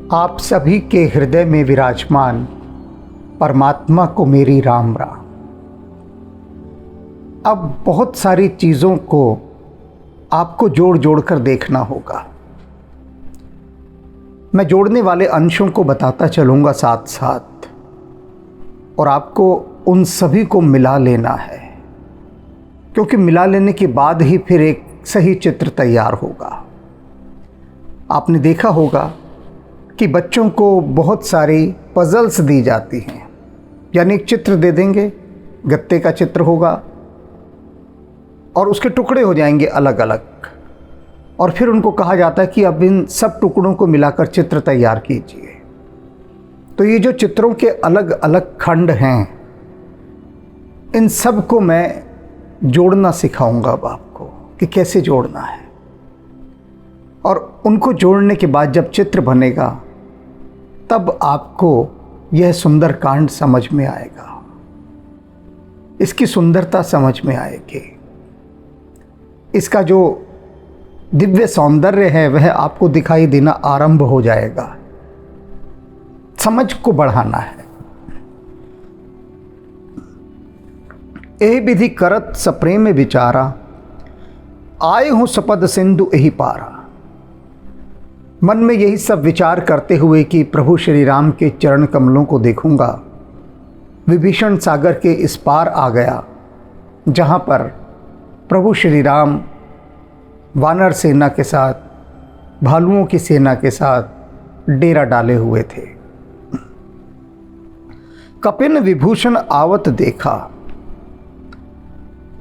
आप सभी के हृदय में विराजमान परमात्मा को मेरी राम राम। अब बहुत सारी चीज़ों को आपको जोड़ जोड़ कर देखना होगा। मैं जोड़ने वाले अंशों को बताता चलूँगा साथ साथ, और आपको उन सभी को मिला लेना है, क्योंकि मिला लेने के बाद ही फिर एक सही चित्र तैयार होगा। आपने देखा होगा कि बच्चों को बहुत सारी पजल्स दी जाती हैं, यानी एक चित्र दे देंगे, गत्ते का चित्र होगा और उसके टुकड़े हो जाएंगे अलग अलग, और फिर उनको कहा जाता है कि अब इन सब टुकड़ों को मिलाकर चित्र तैयार कीजिए। तो ये जो चित्रों के अलग अलग खंड हैं, इन सब को मैं जोड़ना सिखाऊंगा अब आपको कि कैसे जोड़ना है, और उनको जोड़ने के बाद जब चित्र बनेगा तब आपको यह सुंदर कांड समझ में आएगा, इसकी सुंदरता समझ में आएगी, इसका जो दिव्य सौंदर्य है वह आपको दिखाई देना आरंभ हो जाएगा। समझ को बढ़ाना है। एहि विधि करत सप्रेम विचारा, आए हूँ सपद सिंधु एहि पारा। मन में यही सब विचार करते हुए कि प्रभु श्री राम के चरण कमलों को देखूंगा, विभीषण सागर के इस पार आ गया, जहाँ पर प्रभु श्री राम वानर सेना के साथ, भालुओं की सेना के साथ डेरा डाले हुए थे। कपिन विभूषण आवत देखा,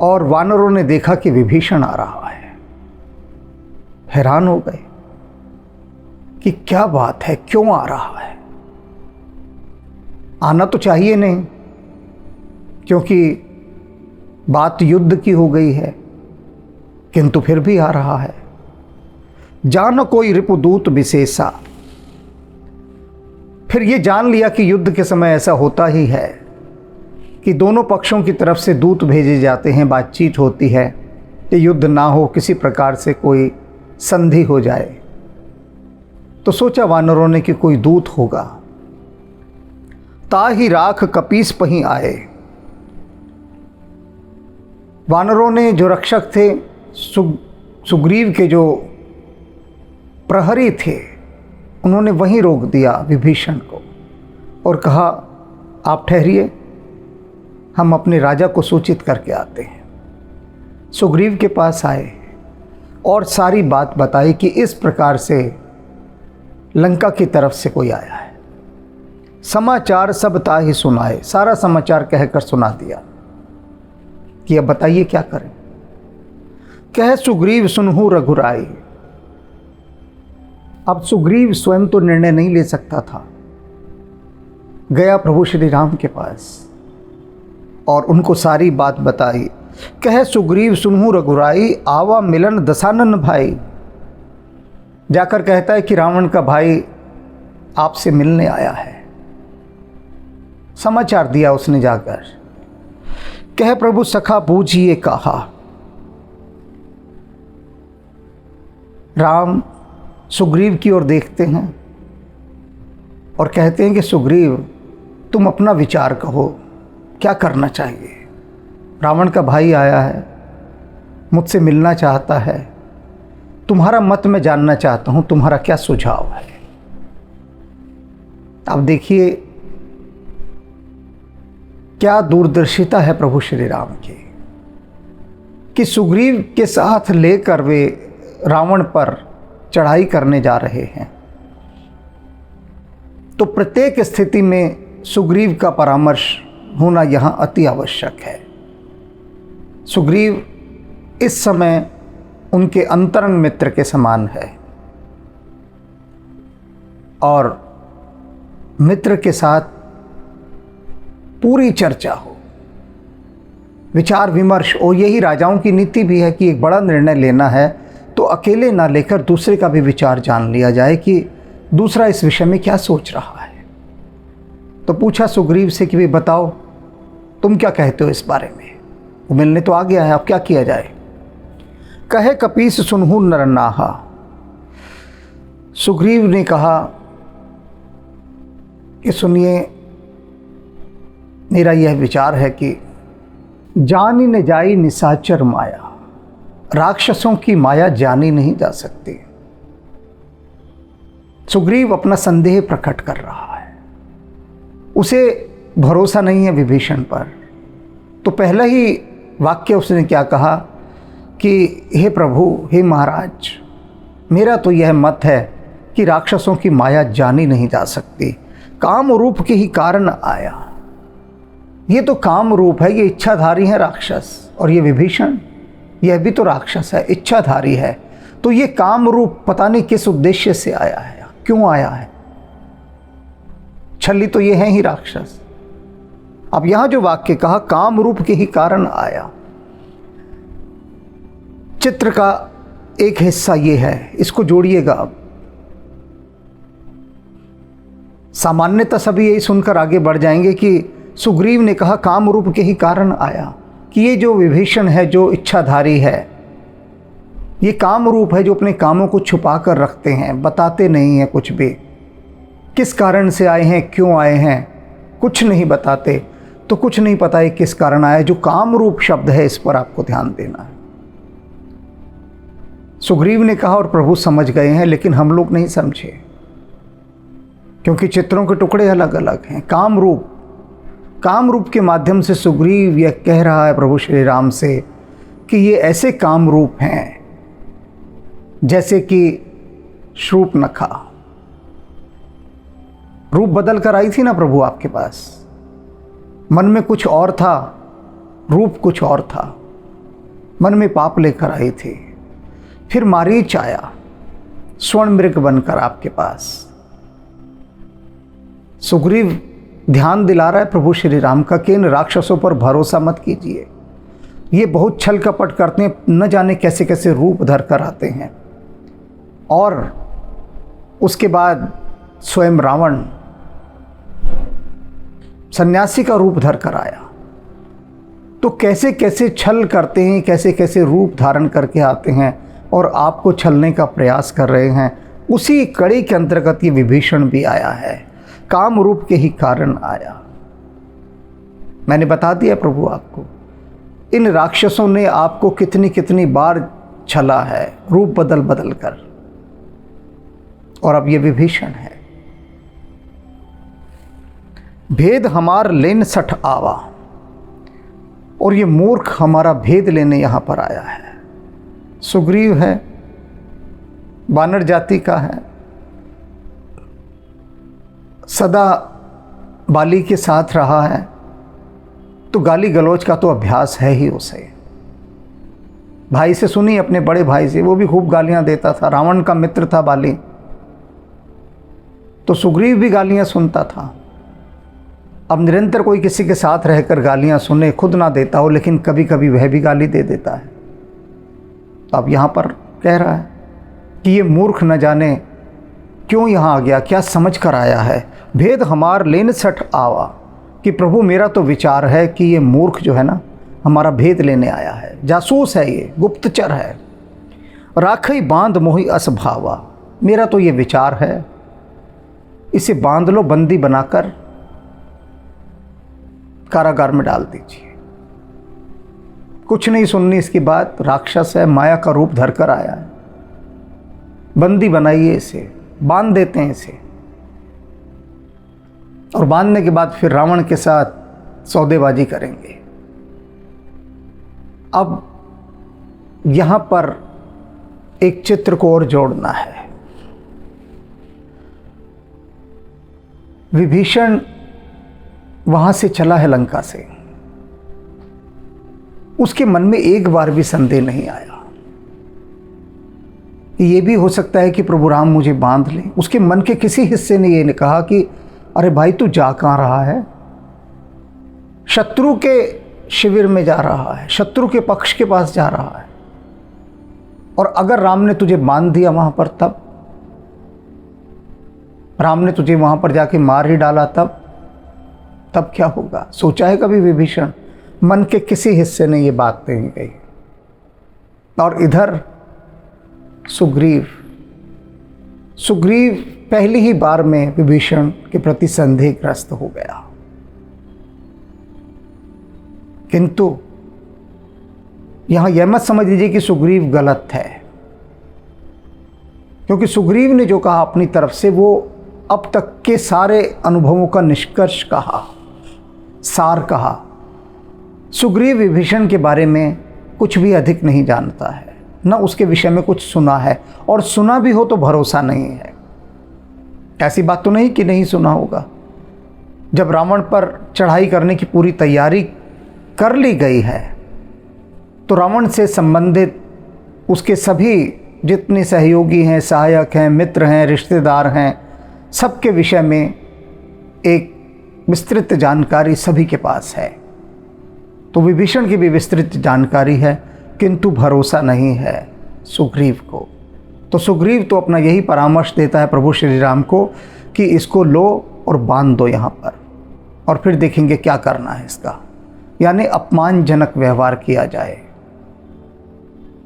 और वानरों ने देखा कि विभीषण आ रहा है। हैरान हो गए कि क्या बात है, क्यों आ रहा है। आना तो चाहिए नहीं, क्योंकि बात युद्ध की हो गई है, किंतु फिर भी आ रहा है। जान कोई रिपुदूत विशेषा, फिर ये जान लिया कि युद्ध के समय ऐसा होता ही है कि दोनों पक्षों की तरफ से दूत भेजे जाते हैं, बातचीत होती है कि युद्ध ना हो, किसी प्रकार से कोई संधि हो जाए। तो सोचा वानरों ने कि कोई दूत होगा। ताहि राख कपीस पहीं आए, वानरों ने जो रक्षक थे, सुग्रीव के जो प्रहरी थे, उन्होंने वहीं रोक दिया विभीषण को और कहा, आप ठहरिए, हम अपने राजा को सूचित करके आते हैं। सुग्रीव के पास आए और सारी बात बताई कि इस प्रकार से लंका की तरफ से कोई आया है। समाचार सब ताहि सुनाए, सारा समाचार कहकर सुना दिया कि अब बताइए क्या करें। कह सुग्रीव सुनहु रघुराई, अब सुग्रीव स्वयं तो निर्णय नहीं ले सकता था, गया प्रभु श्री राम के पास और उनको सारी बात बताई। कह सुग्रीव सुनहु रघुराई, आवा मिलन दशानन भाई, जाकर कहता है कि रावण का भाई आपसे मिलने आया है। समाचार दिया उसने जाकर। कह प्रभु सखा बूझिए कहा, राम सुग्रीव की ओर देखते हैं और कहते हैं कि सुग्रीव तुम अपना विचार कहो, क्या करना चाहिए। रावण का भाई आया है, मुझसे मिलना चाहता है, तुम्हारा मत मैं जानना चाहता हूं, तुम्हारा क्या सुझाव है। अब देखिए क्या दूरदर्शिता है प्रभु श्री राम की, कि सुग्रीव के साथ लेकर वे रावण पर चढ़ाई करने जा रहे हैं। तो प्रत्येक स्थिति में सुग्रीव का परामर्श होना यहां अति आवश्यक है। सुग्रीव इस समय उनके अंतरंग मित्र के समान है, और मित्र के साथ पूरी चर्चा हो, विचार विमर्श, और यही राजाओं की नीति भी है कि एक बड़ा निर्णय लेना है तो अकेले ना लेकर दूसरे का भी विचार जान लिया जाए कि दूसरा इस विषय में क्या सोच रहा है। तो पूछा सुग्रीव से कि भाई बताओ तुम क्या कहते हो इस बारे में। वो मिलने तो आ गया है, अब क्या किया जाए। कहे कपीस सुनहु नरनाहा, सुग्रीव ने कहा कि सुनिए, मेरा यह विचार है कि जानी न जाई निशाचर माया, राक्षसों की माया जानी नहीं जा सकती। सुग्रीव अपना संदेह प्रकट कर रहा है, उसे भरोसा नहीं है विभीषण पर। तो पहला ही वाक्य उसने क्या कहा कि हे प्रभु, हे महाराज, मेरा तो यह मत है कि राक्षसों की माया जानी नहीं जा सकती, काम रूप के ही कारण आया। ये तो काम रूप है, ये इच्छाधारी है राक्षस, और ये विभीषण, यह भी तो राक्षस है, इच्छाधारी है। तो ये काम रूप पता नहीं किस उद्देश्य से आया है, क्यों आया है। छली तो ये है ही राक्षस। अब यहां जो वाक्य कहा, काम रूप के ही कारण आया, चित्र का एक हिस्सा ये है, इसको जोड़िएगा। अब सामान्यतः सभी यही सुनकर आगे बढ़ जाएंगे कि सुग्रीव ने कहा काम रूप के ही कारण आया, कि ये जो विभीषण है, जो इच्छाधारी है, ये काम रूप है, जो अपने कामों को छुपा कर रखते हैं, बताते नहीं हैं कुछ भी। किस कारण से आए हैं, क्यों आए हैं, कुछ नहीं बताते। तो कुछ नहीं पता है किस कारण आया। जो काम रूप शब्द है, इस पर आपको ध्यान देना है। सुग्रीव ने कहा और प्रभु समझ गए हैं, लेकिन हम लोग नहीं समझे, क्योंकि चित्रों के टुकड़े अलग अलग हैं। काम रूप के माध्यम से सुग्रीव यह कह रहा है प्रभु श्री राम से कि ये ऐसे काम रूप हैं जैसे कि शूर्पणखा रूप बदल कर आई थी ना प्रभु आपके पास। मन में कुछ और था, रूप कुछ और था, मन में पाप लेकर आई थी। फिर मारीच आया स्वर्ण मृग बनकर आपके पास। सुग्रीव ध्यान दिला रहा है प्रभु श्री राम का कि इन राक्षसों पर भरोसा मत कीजिए, ये बहुत छल कपट करते हैं, न जाने कैसे कैसे रूप धर कर आते हैं। और उसके बाद स्वयं रावण सन्यासी का रूप धर कर आया। तो कैसे कैसे छल करते हैं, कैसे कैसे रूप धारण करके आते हैं और आपको छलने का प्रयास कर रहे हैं। उसी कड़ी के अंतर्गत ये विभीषण भी आया है, काम रूप के ही कारण आया। मैंने बता दिया प्रभु आपको, इन राक्षसों ने आपको कितनी कितनी बार छला है, रूप बदल बदल कर, और अब ये विभीषण है। भेद हमार लेन सठ आवा, और ये मूर्ख हमारा भेद लेने यहां पर आया है। सुग्रीव है, वानर जाति का है, सदा बाली के साथ रहा है, तो गाली गलौज का तो अभ्यास है ही उसे। भाई से सुनी, अपने बड़े भाई से, वो भी खूब गालियां देता था। रावण का मित्र था बाली, तो सुग्रीव भी गालियां सुनता था। अब निरंतर कोई किसी के साथ रहकर गालियां सुने, खुद ना देता हो, लेकिन कभी कभी वह भी गाली दे देता है। तो अब यहाँ पर कह रहा है कि ये मूर्ख न जाने क्यों यहाँ आ गया, क्या समझ कर आया है। भेद हमार लेन सठ आवा, कि प्रभु मेरा तो विचार है कि ये मूर्ख जो है ना, हमारा भेद लेने आया है, जासूस है, ये गुप्तचर है। राखई बांध मोहि असभावा, मेरा तो ये विचार है, इसे बांध लो, बंदी बनाकर कारागार में डाल दीजिए। कुछ नहीं सुननी इसकी बात, राक्षस है, माया का रूप धरकर आया है, बंदी बनाइए इसे, बांध देते हैं इसे। और बांधने के बाद फिर रावण के साथ सौदेबाजी करेंगे। अब यहां पर एक चित्र को और जोड़ना है। विभीषण वहां से चला है लंका से, उसके मन में एक बार भी संदेह नहीं आया। ये भी हो सकता है कि प्रभु राम मुझे बांध लें। उसके मन के किसी हिस्से ने ये कहा कि अरे भाई तू जा कहाँ रहा है, शत्रु के शिविर में जा रहा है, शत्रु के पक्ष के पास जा रहा है, और अगर राम ने तुझे बांध दिया वहां पर, तब राम ने तुझे वहां पर जाके मार ही डाला, तब क्या होगा। सोचा है कभी विभीषण? मन के किसी हिस्से ने ये बात नहीं कही। और इधर सुग्रीव पहली ही बार में विभीषण के प्रति संदेहग्रस्त हो गया। किंतु यहां यह मत समझ लीजिए कि सुग्रीव गलत है, क्योंकि सुग्रीव ने जो कहा अपनी तरफ से वो अब तक के सारे अनुभवों का निष्कर्ष कहा, सार कहा। सुग्रीव विभीषण के बारे में कुछ भी अधिक नहीं जानता है, न उसके विषय में कुछ सुना है, और सुना भी हो तो भरोसा नहीं है। ऐसी बात तो नहीं कि नहीं सुना होगा। जब रावण पर चढ़ाई करने की पूरी तैयारी कर ली गई है तो रावण से संबंधित उसके सभी जितने सहयोगी हैं, सहायक हैं, मित्र हैं, रिश्तेदार हैं, सबके विषय में एक विस्तृत जानकारी सभी के पास है। तो विभीषण की भी विस्तृत जानकारी है, किंतु भरोसा नहीं है सुग्रीव को। तो सुग्रीव तो अपना यही परामर्श देता है प्रभु श्री राम को कि इसको लो और बांध दो यहाँ पर, और फिर देखेंगे क्या करना है इसका। यानी अपमानजनक व्यवहार किया जाए,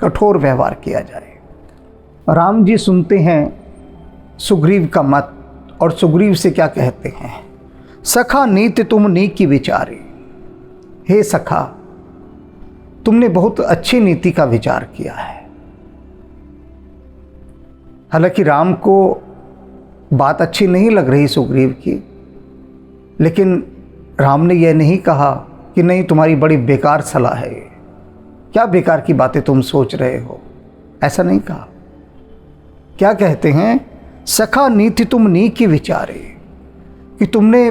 कठोर व्यवहार किया जाए। राम जी सुनते हैं सुग्रीव का मत, और सुग्रीव से क्या कहते हैं, सखा नीति तुम नीकी विचारी। हे सखा, तुमने बहुत अच्छी नीति का विचार किया है। हालांकि राम को बात अच्छी नहीं लग रही सुग्रीव की, लेकिन राम ने यह नहीं कहा कि नहीं तुम्हारी बड़ी बेकार सलाह है, ये क्या बेकार की बातें तुम सोच रहे हो, ऐसा नहीं कहा। क्या कहते हैं, सखा नीति तुम नीकी विचारे, कि तुमने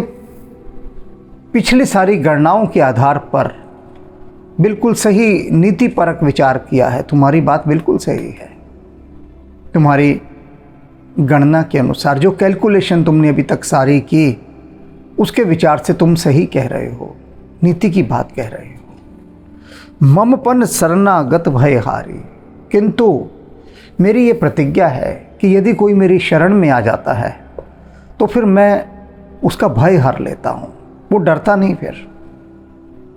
पिछली सारी गणनाओं के आधार पर बिल्कुल सही नीतिपरक विचार किया है। तुम्हारी बात बिल्कुल सही है। तुम्हारी गणना के अनुसार जो कैलकुलेशन तुमने अभी तक सारी की, उसके विचार से तुम सही कह रहे हो, नीति की बात कह रहे हो। ममपन शरणागत भय हारी, किंतु मेरी ये प्रतिज्ञा है कि यदि कोई मेरी शरण में आ जाता है तो फिर मैं उसका भय हर लेता हूँ। वो डरता नहीं, फिर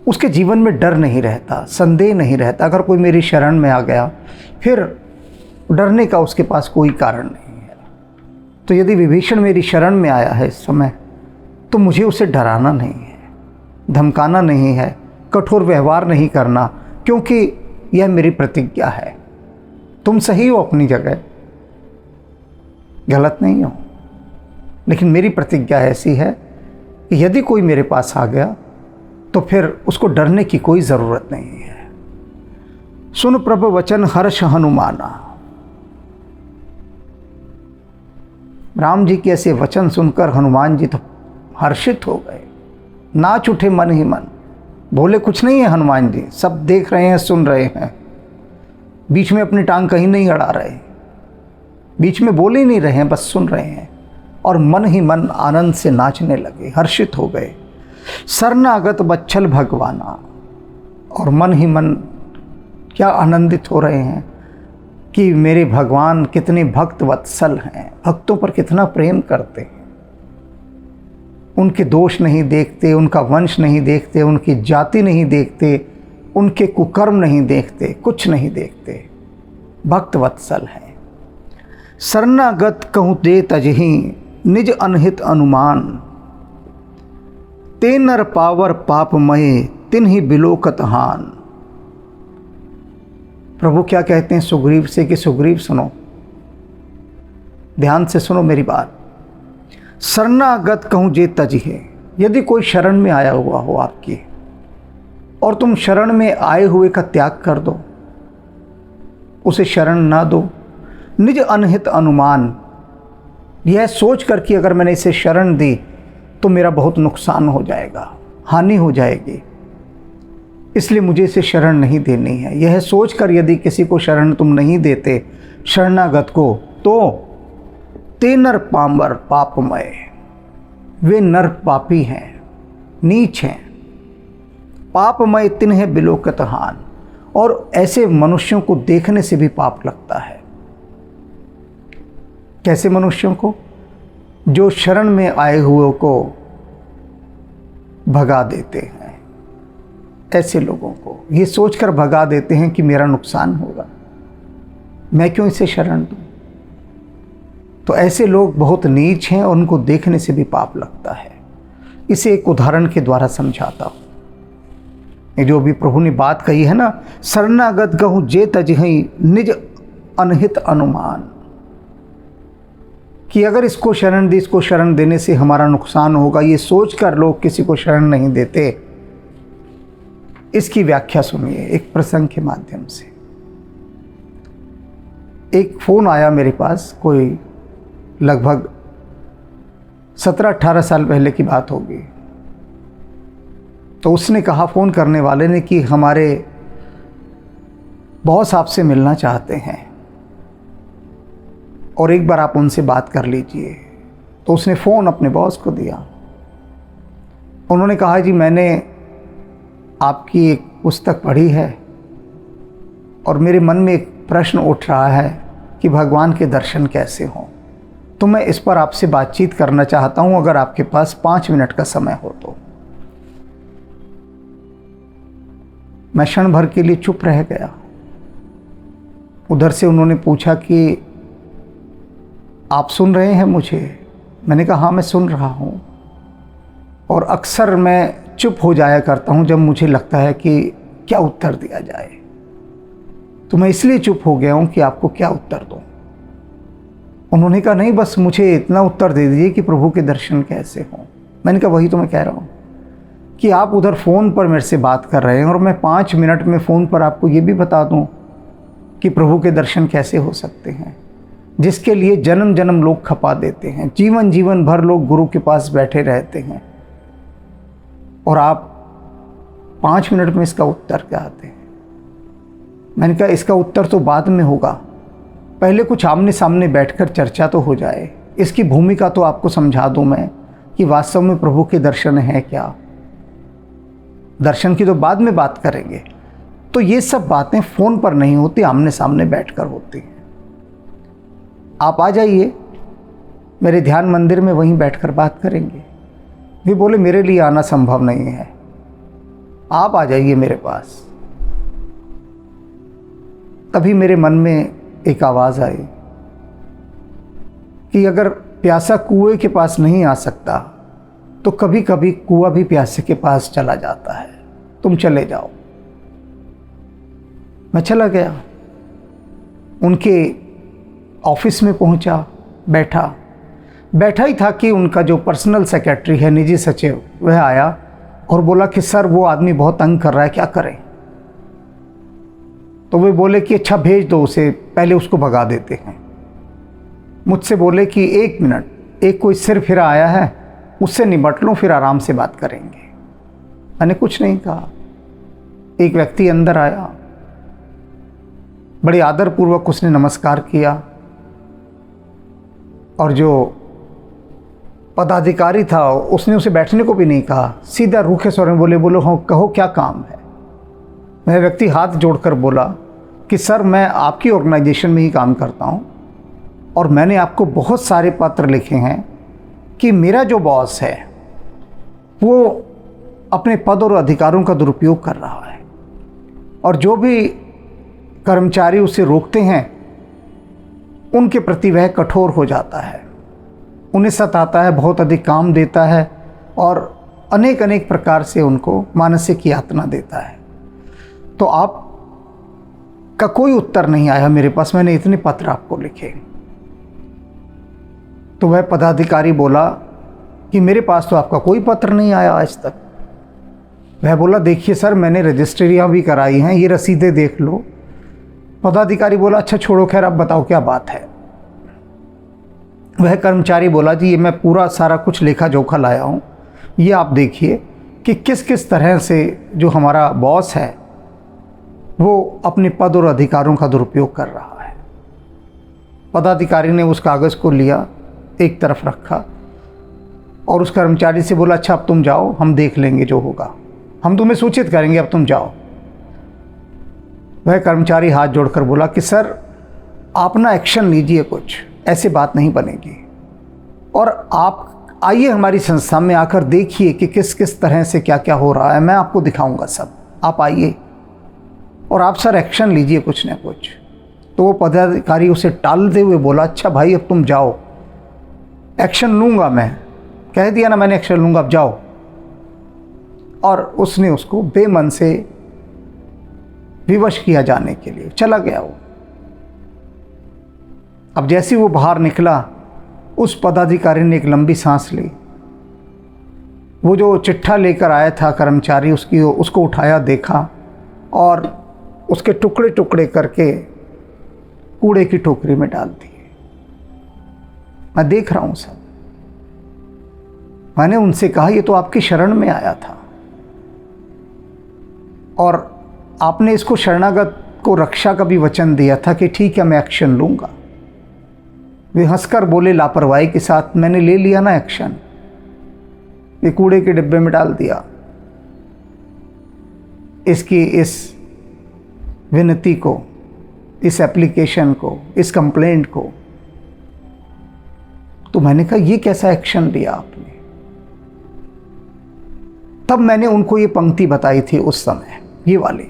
उसके जीवन में डर नहीं रहता, संदेह नहीं रहता। अगर कोई मेरी शरण में आ गया फिर डरने का उसके पास कोई कारण नहीं है। तो यदि विभीषण मेरी शरण में आया है इस समय, तो मुझे उसे डराना नहीं है, धमकाना नहीं है, कठोर व्यवहार नहीं करना, क्योंकि यह मेरी प्रतिज्ञा है। तुम सही हो अपनी जगह, गलत नहीं हो, लेकिन मेरी प्रतिज्ञा ऐसी है कि यदि कोई मेरे पास आ गया तो फिर उसको डरने की कोई ज़रूरत नहीं है। सुन प्रभु वचन हर्ष हनुमाना। राम जी के ऐसे वचन सुनकर हनुमान जी तो हर्षित हो गए, नाच उठे मन ही मन। बोले कुछ नहीं है हनुमान जी, सब देख रहे हैं, सुन रहे हैं, बीच में अपनी टांग कहीं नहीं अड़ा रहे, बीच में बोल ही नहीं रहे हैं, बस सुन रहे हैं। और मन ही मन आनंद से नाचने लगे, हर्षित हो गए। शरणागत बच्छल भगवाना, और मन ही मन क्या आनंदित हो रहे हैं कि मेरे भगवान कितने भक्त वत्सल हैं, भक्तों पर कितना प्रेम करते हैं। उनके दोष नहीं देखते, उनका वंश नहीं देखते, उनकी जाति नहीं देखते, उनके कुकर्म नहीं देखते, कुछ नहीं देखते, भक्त वत्सल हैं। शरणागत कहूँ दे तजही निज अनहित अनुमान, ते नर पावर पापमय तिन्हि बिलोकत हान। प्रभु क्या कहते हैं सुग्रीव से कि सुग्रीव सुनो, ध्यान से सुनो मेरी बात। शरणागत कहूँ जे तजहे, यदि कोई शरण में आया हुआ हो आपकी और तुम शरण में आए हुए का त्याग कर दो, उसे शरण ना दो। निज अनहित अनुमान, यह सोच कर कि अगर मैंने इसे शरण दी तो मेरा बहुत नुकसान हो जाएगा, हानि हो जाएगी, इसलिए मुझे इसे शरण नहीं देनी है। यह सोच कर यदि किसी को शरण तुम नहीं देते, शरणागत को, तो ते नर पामर पापमय, वे नर पापी हैं, नीच हैं। पापमय तिन्हे बिलोकत हान, और ऐसे मनुष्यों को देखने से भी पाप लगता है। कैसे मनुष्यों को? जो शरण में आए हुए को भगा देते हैं। ऐसे लोगों को ये सोचकर भगा देते हैं कि मेरा नुकसान होगा, मैं क्यों इसे शरण दूं। तो ऐसे लोग बहुत नीच हैं और उनको देखने से भी पाप लगता है। इसे एक उदाहरण के द्वारा समझाता हूँ। ये जो भी प्रभु ने बात कही है ना, शरणागत गहु जे तजहि निज अनहित अनुमान, कि अगर इसको शरण दी, इसको शरण देने से हमारा नुकसान होगा, ये सोचकर लोग किसी को शरण नहीं देते। इसकी व्याख्या सुनिए एक प्रसंग के माध्यम से। एक फ़ोन आया मेरे पास, कोई लगभग 17-18 साल पहले की बात होगी। तो उसने कहा, फ़ोन करने वाले ने, कि हमारे बॉस आपसे मिलना चाहते हैं और एक बार आप उनसे बात कर लीजिए। तो उसने फ़ोन अपने बॉस को दिया। उन्होंने कहा, जी मैंने आपकी एक पुस्तक पढ़ी है और मेरे मन में एक प्रश्न उठ रहा है कि भगवान के दर्शन कैसे हों, तो मैं इस पर आपसे बातचीत करना चाहता हूं, अगर आपके पास 5 मिनट का समय हो तो। मैं क्षण भर के लिए चुप रह गया। उधर से उन्होंने पूछा कि आप सुन रहे हैं मुझे? मैंने कहा, हाँ मैं सुन रहा हूँ। और अक्सर मैं चुप हो जाया करता हूँ जब मुझे लगता है कि क्या उत्तर दिया जाए। तो मैं इसलिए चुप हो गया हूँ कि आपको क्या उत्तर दूँ। उन्होंने कहा, नहीं बस मुझे इतना उत्तर दे दीजिए कि प्रभु के दर्शन कैसे हों। मैंने कहा, वही तो मैं कह रहा हूँ कि आप उधर फ़ोन पर मेरे से बात कर रहे हैं और मैं 5 मिनट में फ़ोन पर आपको ये भी बता दूँ कि प्रभु के दर्शन कैसे हो सकते हैं, जिसके लिए जन्म जन्म लोग खपा देते हैं, जीवन जीवन भर लोग गुरु के पास बैठे रहते हैं, और आप 5 मिनट में इसका उत्तर क्या आते हैं। मैंने कहा, इसका उत्तर तो बाद में होगा, पहले कुछ आमने सामने बैठकर चर्चा तो हो जाए। इसकी भूमिका तो आपको समझा दूं मैं कि वास्तव में प्रभु के दर्शन है क्या। दर्शन की तो बाद में बात करेंगे। तो ये सब बातें फ़ोन पर नहीं होती, आमने सामने बैठकर होती हैं। आप आ जाइए मेरे ध्यान मंदिर में, वहीं बैठकर बात करेंगे। वे बोले, मेरे लिए आना संभव नहीं है, आप आ जाइए मेरे पास। तभी मेरे मन में एक आवाज़ आई कि अगर प्यासा कुएं के पास नहीं आ सकता तो कभी कभी कुआं भी प्यासे के पास चला जाता है, तुम चले जाओ। मैं चला गया, उनके ऑफिस में पहुंचा, बैठा ही था कि उनका जो पर्सनल सेक्रेटरी है, निजी सचिव, वह आया और बोला कि सर वो आदमी बहुत तंग कर रहा है, क्या करें। तो वे बोले कि अच्छा भेज दो उसे, पहले उसको भगा देते हैं। मुझसे बोले कि 1 मिनट, एक कोई सिर फिरा आया है, उससे निपट लो, फिर आराम से बात करेंगे। मैंने कुछ नहीं कहा। एक व्यक्ति अंदर आया, बड़े आदरपूर्वक उसने नमस्कार किया, और जो पदाधिकारी था उसने उसे बैठने को भी नहीं कहा, सीधा रूखे स्वर में बोलो हाँ कहो क्या काम है। वह व्यक्ति हाथ जोड़कर बोला कि सर मैं आपकी ऑर्गेनाइजेशन में ही काम करता हूँ और मैंने आपको बहुत सारे पत्र लिखे हैं कि मेरा जो बॉस है वो अपने पद और अधिकारों का दुरुपयोग कर रहा है, और जो भी कर्मचारी उसे रोकते हैं उनके प्रति वह कठोर हो जाता है, उन्हें सताता है, बहुत अधिक काम देता है और अनेक प्रकार से उनको मानसिक यातना देता है। तो आप का कोई उत्तर नहीं आया मेरे पास, मैंने इतने पत्र आपको लिखे। तो वह पदाधिकारी बोला कि मेरे पास तो आपका कोई पत्र नहीं आया आज तक। वह बोला, देखिए सर मैंने रजिस्ट्रियाँ भी कराई हैं, ये रसीदें देख लो। पदाधिकारी बोला, अच्छा छोड़ो, खैर अब बताओ क्या बात है। वह कर्मचारी बोला, जी ये मैं पूरा सारा कुछ लेखा जोखा लाया हूँ, ये आप देखिए कि किस किस तरह से जो हमारा बॉस है वो अपने पद और अधिकारों का दुरुपयोग कर रहा है। पदाधिकारी ने उस कागज़ को लिया, एक तरफ रखा और उस कर्मचारी से बोला, अच्छा अब तुम जाओ, हम देख लेंगे जो होगा, हम तुम्हें सूचित करेंगे, अब तुम जाओ। वह कर्मचारी हाथ जोड़कर बोला कि सर आप ना एक्शन लीजिए, कुछ ऐसे बात नहीं बनेगी, और आप आइए हमारी संस्था में आकर देखिए कि किस किस तरह से क्या क्या हो रहा है, मैं आपको दिखाऊंगा सब, आप आइए और आप सर एक्शन लीजिए कुछ न कुछ। तो वो पदाधिकारी उसे टालते हुए बोला, अच्छा भाई अब तुम जाओ, एक्शन लूँगा मैं, कह दिया ना मैंने एक्शन लूँगा, अब जाओ। और उसने उसको बेमन से विवश किया जाने के लिए, चला गया वो। अब जैसे वो बाहर निकला, उस पदाधिकारी ने एक लंबी सांस ली। वो जो चिट्ठा लेकर आया था कर्मचारी, उसको उठाया, देखा और उसके टुकड़े टुकड़े करके कूड़े की टोकरी में डाल दिए। मैं देख रहा हूं सब। मैंने उनसे कहा, ये तो आपकी शरण में आया था और आपने इसको शरणागत को रक्षा का भी वचन दिया था कि ठीक है मैं एक्शन लूंगा। वे हंसकर बोले लापरवाही के साथ, मैंने ले लिया ना एक्शन, ये कूड़े के डिब्बे में डाल दिया। इसकी इस विनती को, इस एप्लीकेशन को, इस कंप्लेंट को। तो मैंने कहा ये कैसा एक्शन लिया आपने? तब मैंने उनको ये पंक्ति बताई थी उस समय, ये वाली,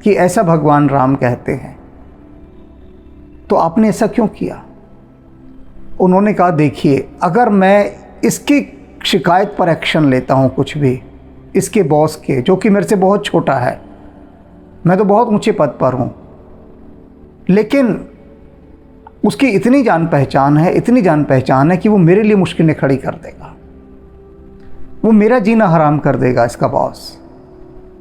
कि ऐसा भगवान राम कहते हैं। तो आपने ऐसा क्यों किया? उन्होंने कहा देखिए, अगर मैं इसकी शिकायत पर एक्शन लेता हूं, कुछ भी इसके बॉस के, जो कि मेरे से बहुत छोटा है, मैं तो बहुत ऊंचे पद पर हूं, लेकिन उसकी इतनी जान पहचान है, इतनी जान पहचान है कि वो मेरे लिए मुश्किलें खड़ी कर देगा, वो मेरा जीना हराम कर देगा, इसका बॉस।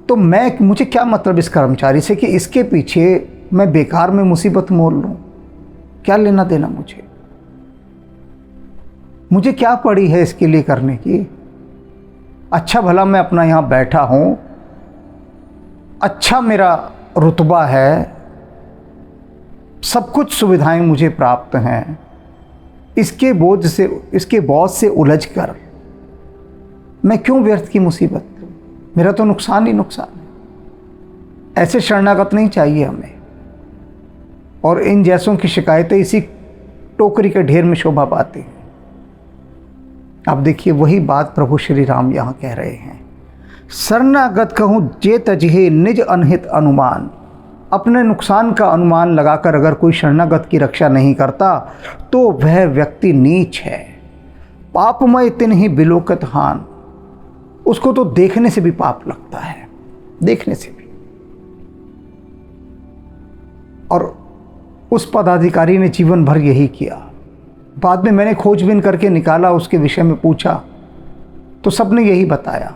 तो मुझे क्या मतलब इस कर्मचारी से कि इसके पीछे मैं बेकार में मुसीबत मोल लूं? क्या लेना देना मुझे क्या पड़ी है इसके लिए करने की? अच्छा भला मैं अपना यहाँ बैठा हूँ, अच्छा मेरा रुतबा है, सब कुछ सुविधाएं मुझे प्राप्त हैं, इसके बोझ से, इसके बॉस से उलझ कर मैं क्यों व्यर्थ की मुसीबत लूं? मेरा तो नुकसान ही नुकसान है। ऐसे शरणागत नहीं चाहिए हमें। और इन जैसों की शिकायतें इसी टोकरी के ढेर में शोभा पाती हैं। अब देखिए वही बात प्रभु श्री राम यहाँ कह रहे हैं, शरणागत कहूँ जे तजहे निज अनहित अनुमान। अपने नुकसान का अनुमान लगाकर अगर कोई शरणागत की रक्षा नहीं करता तो वह व्यक्ति नीच है। पापमय तिन्हि बिलोकत हान। उसको तो देखने से भी पाप लगता है, देखने से भी। और उस पदाधिकारी ने जीवन भर यही किया। बाद में मैंने खोजबीन करके निकाला, उसके विषय में पूछा तो सबने यही बताया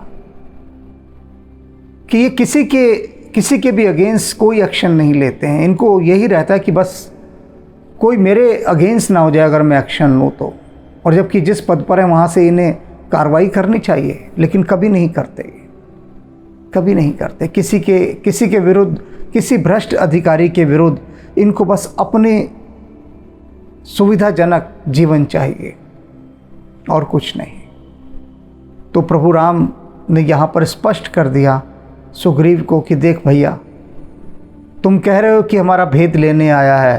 कि ये किसी के भी अगेंस्ट कोई एक्शन नहीं लेते हैं। इनको यही रहता है कि बस कोई मेरे अगेंस्ट ना हो जाए अगर मैं एक्शन लूँ तो। और जबकि जिस पद पर है वहाँ से इन्हें कार्रवाई करनी चाहिए, लेकिन कभी नहीं करते, कभी नहीं करते। किसी के विरुद्ध, किसी भ्रष्ट अधिकारी के विरुद्ध इनको बस अपने सुविधाजनक जीवन चाहिए और कुछ नहीं। तो प्रभु राम ने यहाँ पर स्पष्ट कर दिया सुग्रीव को कि देख भैया, तुम कह रहे हो कि हमारा भेद लेने आया है,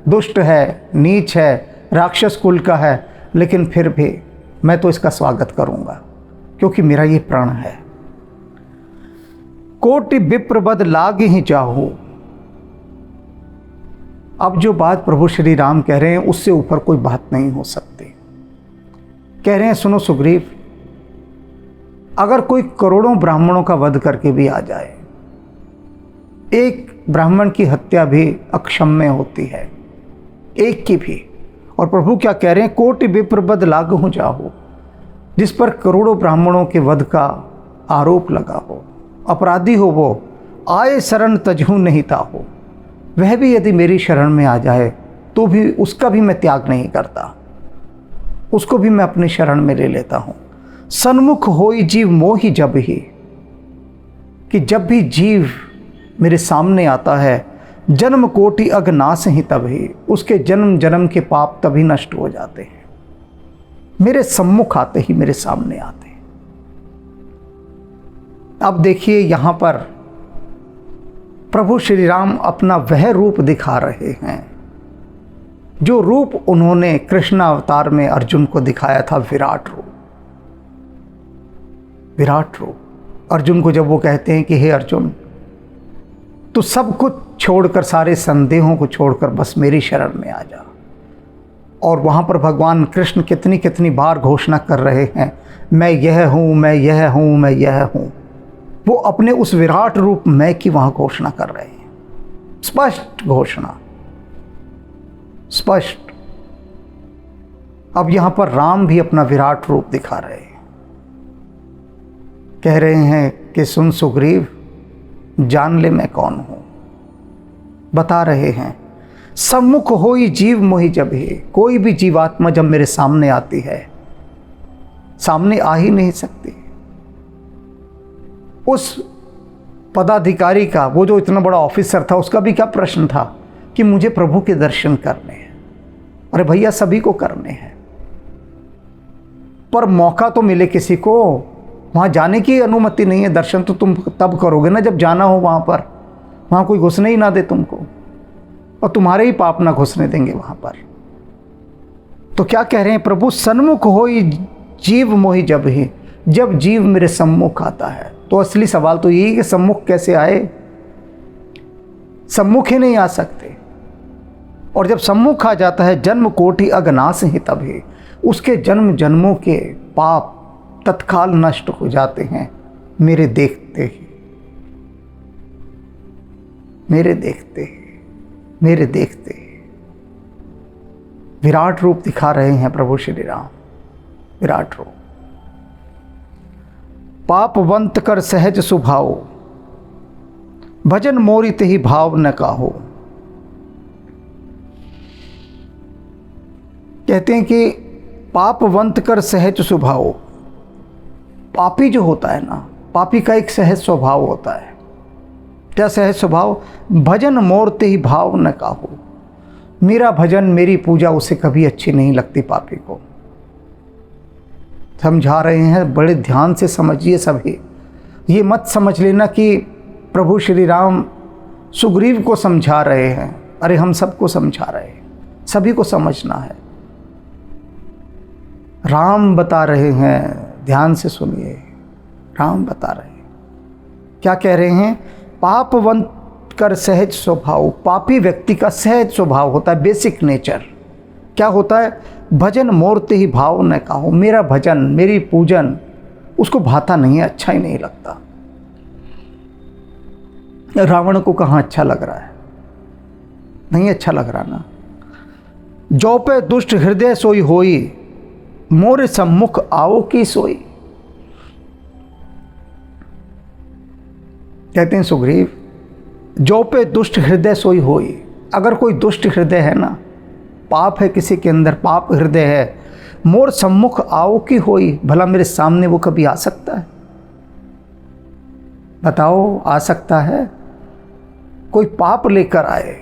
दुष्ट है, नीच है, राक्षस कुल का है, लेकिन फिर भी मैं तो इसका स्वागत करूंगा क्योंकि मेरा ये प्राण है। कोटि विप्रबद लाग ही चाहूं। अब जो बात प्रभु श्री राम कह रहे हैं उससे ऊपर कोई बात नहीं हो सकती। कह रहे हैं सुनो सुग्रीव, अगर कोई करोड़ों ब्राह्मणों का वध करके भी आ जाए, एक ब्राह्मण की हत्या भी अक्षम्य होती है, एक की भी। और प्रभु क्या कह रहे हैं, कोटि विप्रबद लाग हो जाओ। जिस पर करोड़ों ब्राह्मणों के वध का आरोप लगा हो, अपराधी हो वो, आए शरण तजहू नहीं ताहो। वह भी यदि मेरी शरण में आ जाए तो भी उसका भी मैं त्याग नहीं करता, उसको भी मैं अपनी शरण में ले लेता हूँ। सन्मुख होई जीव मोहि जब ही, कि जब भी जीव मेरे सामने आता है, जन्म कोटि अगनाश ही तभी, उसके जन्म जन्म के पाप तभी नष्ट हो जाते हैं, मेरे सम्मुख आते ही, मेरे सामने आते हैं। अब देखिए यहाँ पर प्रभु श्री राम अपना वह रूप दिखा रहे हैं जो रूप उन्होंने कृष्ण अवतार में अर्जुन को दिखाया था, विराट रूप। विराट रूप। अर्जुन को जब वो कहते हैं कि हे अर्जुन, तो सब कुछ छोड़कर, सारे संदेहों को छोड़कर बस मेरी शरण में आ जा, और वहाँ पर भगवान कृष्ण कितनी कितनी बार घोषणा कर रहे हैं, मैं यह हूँ, मैं यह हूँ, मैं यह हूँ। वो अपने उस विराट रूप मैं की वहाँ घोषणा कर रहे हैं, स्पष्ट घोषणा, स्पष्ट। अब यहाँ पर राम भी अपना विराट रूप दिखा रहे हैं, कह रहे हैं कि सुन सुग्रीव, जान ले मैं कौन हूँ। बता रहे हैं, सम्मुख होई जीव मोहि जब ही। कोई भी जीवात्मा जब मेरे सामने आती है, सामने आ ही नहीं सकती। उस पदाधिकारी का, वो जो इतना बड़ा ऑफिसर था, उसका भी क्या प्रश्न था कि मुझे प्रभु के दर्शन करने हैं। अरे भैया, सभी को करने हैं, पर मौका तो मिले किसी को। वहां जाने की अनुमति नहीं है। दर्शन तो तुम तब करोगे ना जब जाना हो वहां पर। वहां कोई घुसने ही ना दे तुमको, और तुम्हारे ही पाप ना घुसने देंगे वहां पर। तो क्या कह रहे हैं प्रभु, सन्मुख होई जीव मोहि जब ही। जब जीव मेरे सम्मुख आता है, तो असली सवाल तो यही कि सम्मुख कैसे आए। सम्मुख ही नहीं आ सकते। और जब सम्मुख आ जाता है, जन्म कोटि अगनाश ही तभी। उसके जन्म जन्मों के पाप तत्काल नष्ट हो जाते हैं मेरे देखते ही, मेरे देखते ही, मेरे देखते ही। विराट रूप दिखा रहे हैं प्रभु श्री राम, विराट रूप। पापवंत कर सहज सुभाव, भजन मोरी ते ही भाव न काहो। कहते हैं कि पापवंत कर सहज स्वभाव। पापी जो होता है ना, पापी का एक सहज स्वभाव होता है। क्या सहज स्वभाव? भजन मोरते ही भाव न काहो। मेरा भजन, मेरी पूजा उसे कभी अच्छी नहीं लगती पापी को। समझा रहे हैं, बड़े ध्यान से समझिए सभी। ये मत समझ लेना कि प्रभु श्री राम सुग्रीव को समझा रहे हैं। अरे हम सबको समझा रहे हैं, सभी को समझना है। राम बता रहे हैं, ध्यान से सुनिए। राम बता रहे हैं, क्या कह रहे हैं? पापवंत कर सहज स्वभाव। पापी व्यक्ति का सहज स्वभाव होता है, बेसिक नेचर। क्या होता है? भजन मोरते ही भाव न काहो। मेरा भजन, मेरी पूजन उसको भाता नहीं है, अच्छा ही नहीं लगता। रावण को कहाँ अच्छा लग रहा है? नहीं अच्छा लग रहा ना। जो पे दुष्ट हृदय सोई होई, मोर सम्मुख आओ की सोई। कहते हैं सुग्रीव, जो पे दुष्ट हृदय सोई होई। अगर कोई दुष्ट हृदय है ना, पाप है किसी के अंदर, पाप हृदय है, मोर सम्मुख आओ की होई। भला मेरे सामने वो कभी आ सकता है? बताओ, आ सकता है? कोई पाप लेकर आए,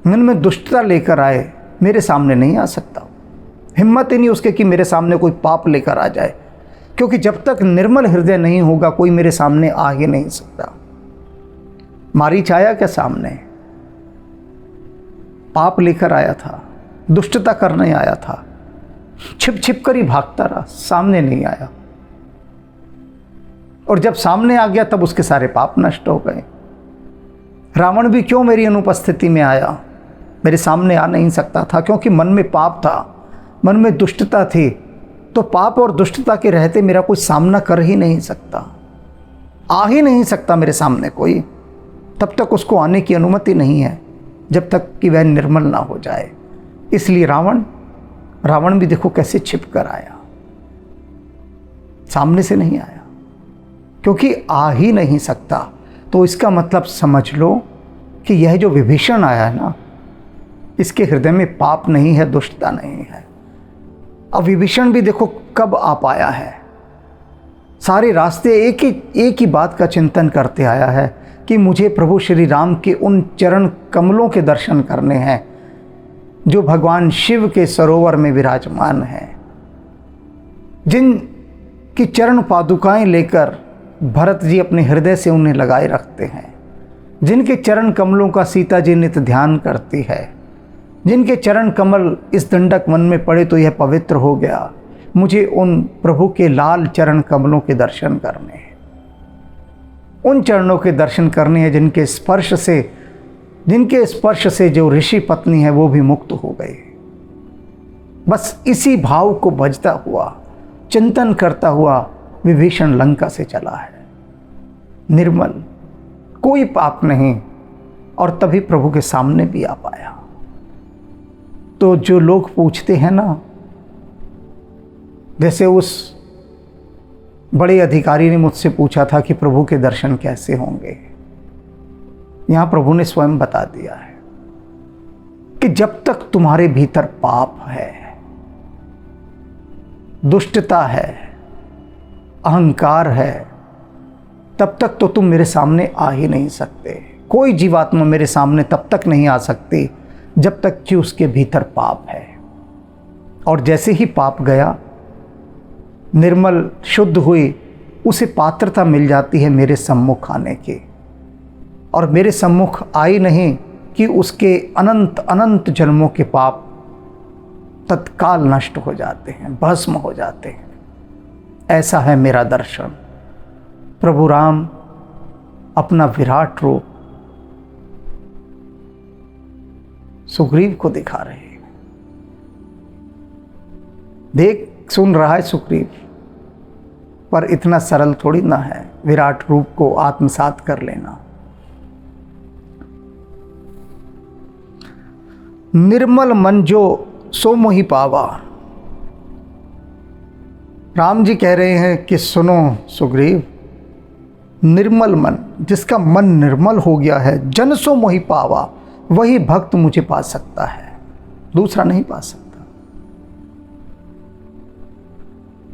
मन में दुष्टता लेकर आए, मेरे सामने नहीं आ सकता। हिम्मत ही नहीं उसके कि मेरे सामने कोई पाप लेकर आ जाए, क्योंकि जब तक निर्मल हृदय नहीं होगा कोई मेरे सामने आ ही नहीं सकता। मारीच आया क्या सामने? पाप लेकर आया था, दुष्टता करने आया था, छिप छिप कर ही भागता रहा, सामने नहीं आया। और जब सामने आ गया तब उसके सारे पाप नष्ट हो गए। रावण भी क्यों मेरी अनुपस्थिति में आया? मेरे सामने आ नहीं सकता था, क्योंकि मन में पाप था, मन में दुष्टता थी। तो पाप और दुष्टता के रहते मेरा कोई सामना कर ही नहीं सकता, आ ही नहीं सकता मेरे सामने कोई। तब तक उसको आने की अनुमति नहीं है, जब तक कि वह निर्मल ना हो जाए। इसलिए रावण भी देखो कैसे छिप कर आया, सामने से नहीं आया, क्योंकि आ ही नहीं सकता। तो इसका मतलब समझ लो कि यह जो विभीषण आया है ना, इसके हृदय में पाप नहीं है, दुष्टता नहीं है। अब विभीषण भी देखो कब आ पाया है। सारे रास्ते एक ही बात का चिंतन करते आया है कि मुझे प्रभु श्री राम के उन चरण कमलों के दर्शन करने हैं जो भगवान शिव के सरोवर में विराजमान हैं, जिन की चरण पादुकाएं लेकर भरत जी अपने हृदय से उन्हें लगाए रखते हैं, जिनके चरण कमलों का सीता जी नित्य ध्यान करती है, जिनके चरण कमल इस दंडक वन में पड़े तो यह पवित्र हो गया। मुझे उन प्रभु के लाल चरण कमलों के दर्शन करने हैं, उन चरणों के दर्शन करने हैं जिनके स्पर्श से जो ऋषि पत्नी है वो भी मुक्त हो गए। बस इसी भाव को भजता हुआ, चिंतन करता हुआ विभीषण लंका से चला है। निर्मल, कोई पाप नहीं, और तभी प्रभु के सामने भी आ पाया। तो जो लोग पूछते हैं ना, जैसे उस बड़े अधिकारी ने मुझसे पूछा था कि प्रभु के दर्शन कैसे होंगे, यहां प्रभु ने स्वयं बता दिया है कि जब तक तुम्हारे भीतर पाप है, दुष्टता है, अहंकार है, तब तक तो तुम मेरे सामने आ ही नहीं सकते। कोई जीवात्मा मेरे सामने तब तक नहीं आ सकती जब तक कि उसके भीतर पाप है। और जैसे ही पाप गया, निर्मल शुद्ध हुई, उसे पात्रता मिल जाती है मेरे सम्मुख आने की। और मेरे सम्मुख आई नहीं कि उसके अनंत अनंत जन्मों के पाप तत्काल नष्ट हो जाते हैं, भस्म हो जाते हैं। ऐसा है मेरा दर्शन। प्रभु राम अपना विराट रूप सुग्रीव को दिखा रहे हैं। देख सुन रहा है सुग्रीव, पर इतना सरल थोड़ी ना है विराट रूप को आत्मसात कर लेना। निर्मल मन जो सो मोहि पावा। राम जी कह रहे हैं कि सुनो सुग्रीव, निर्मल मन, जिसका मन निर्मल हो गया है, जन सो मोहि पावा, वही भक्त मुझे पा सकता है, दूसरा नहीं पा सकता।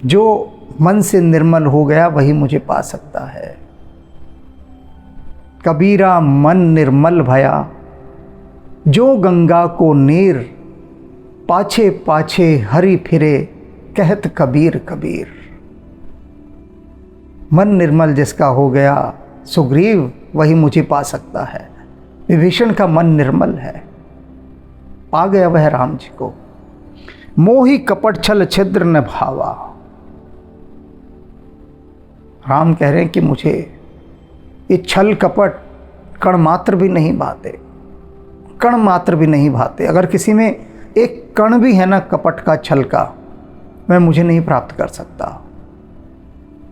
जो मन से निर्मल हो गया वही मुझे पा सकता है। कबीरा मन निर्मल भया, जो गंगा को नीर, पाछे पाछे हरि फिरे, कहत कबीर कबीर। मन निर्मल जिसका हो गया सुग्रीव, वही मुझे पा सकता है। विभीषण का मन निर्मल है, पा गया वह राम जी को। मोहि कपट छल छिद्र न भावा। राम कह रहे हैं कि मुझे ये छल कपट कण मात्र भी नहीं भाते, कण मात्र भी नहीं भाते। अगर किसी में एक कण भी है ना कपट का, छल का, मैं मुझे नहीं प्राप्त कर सकता।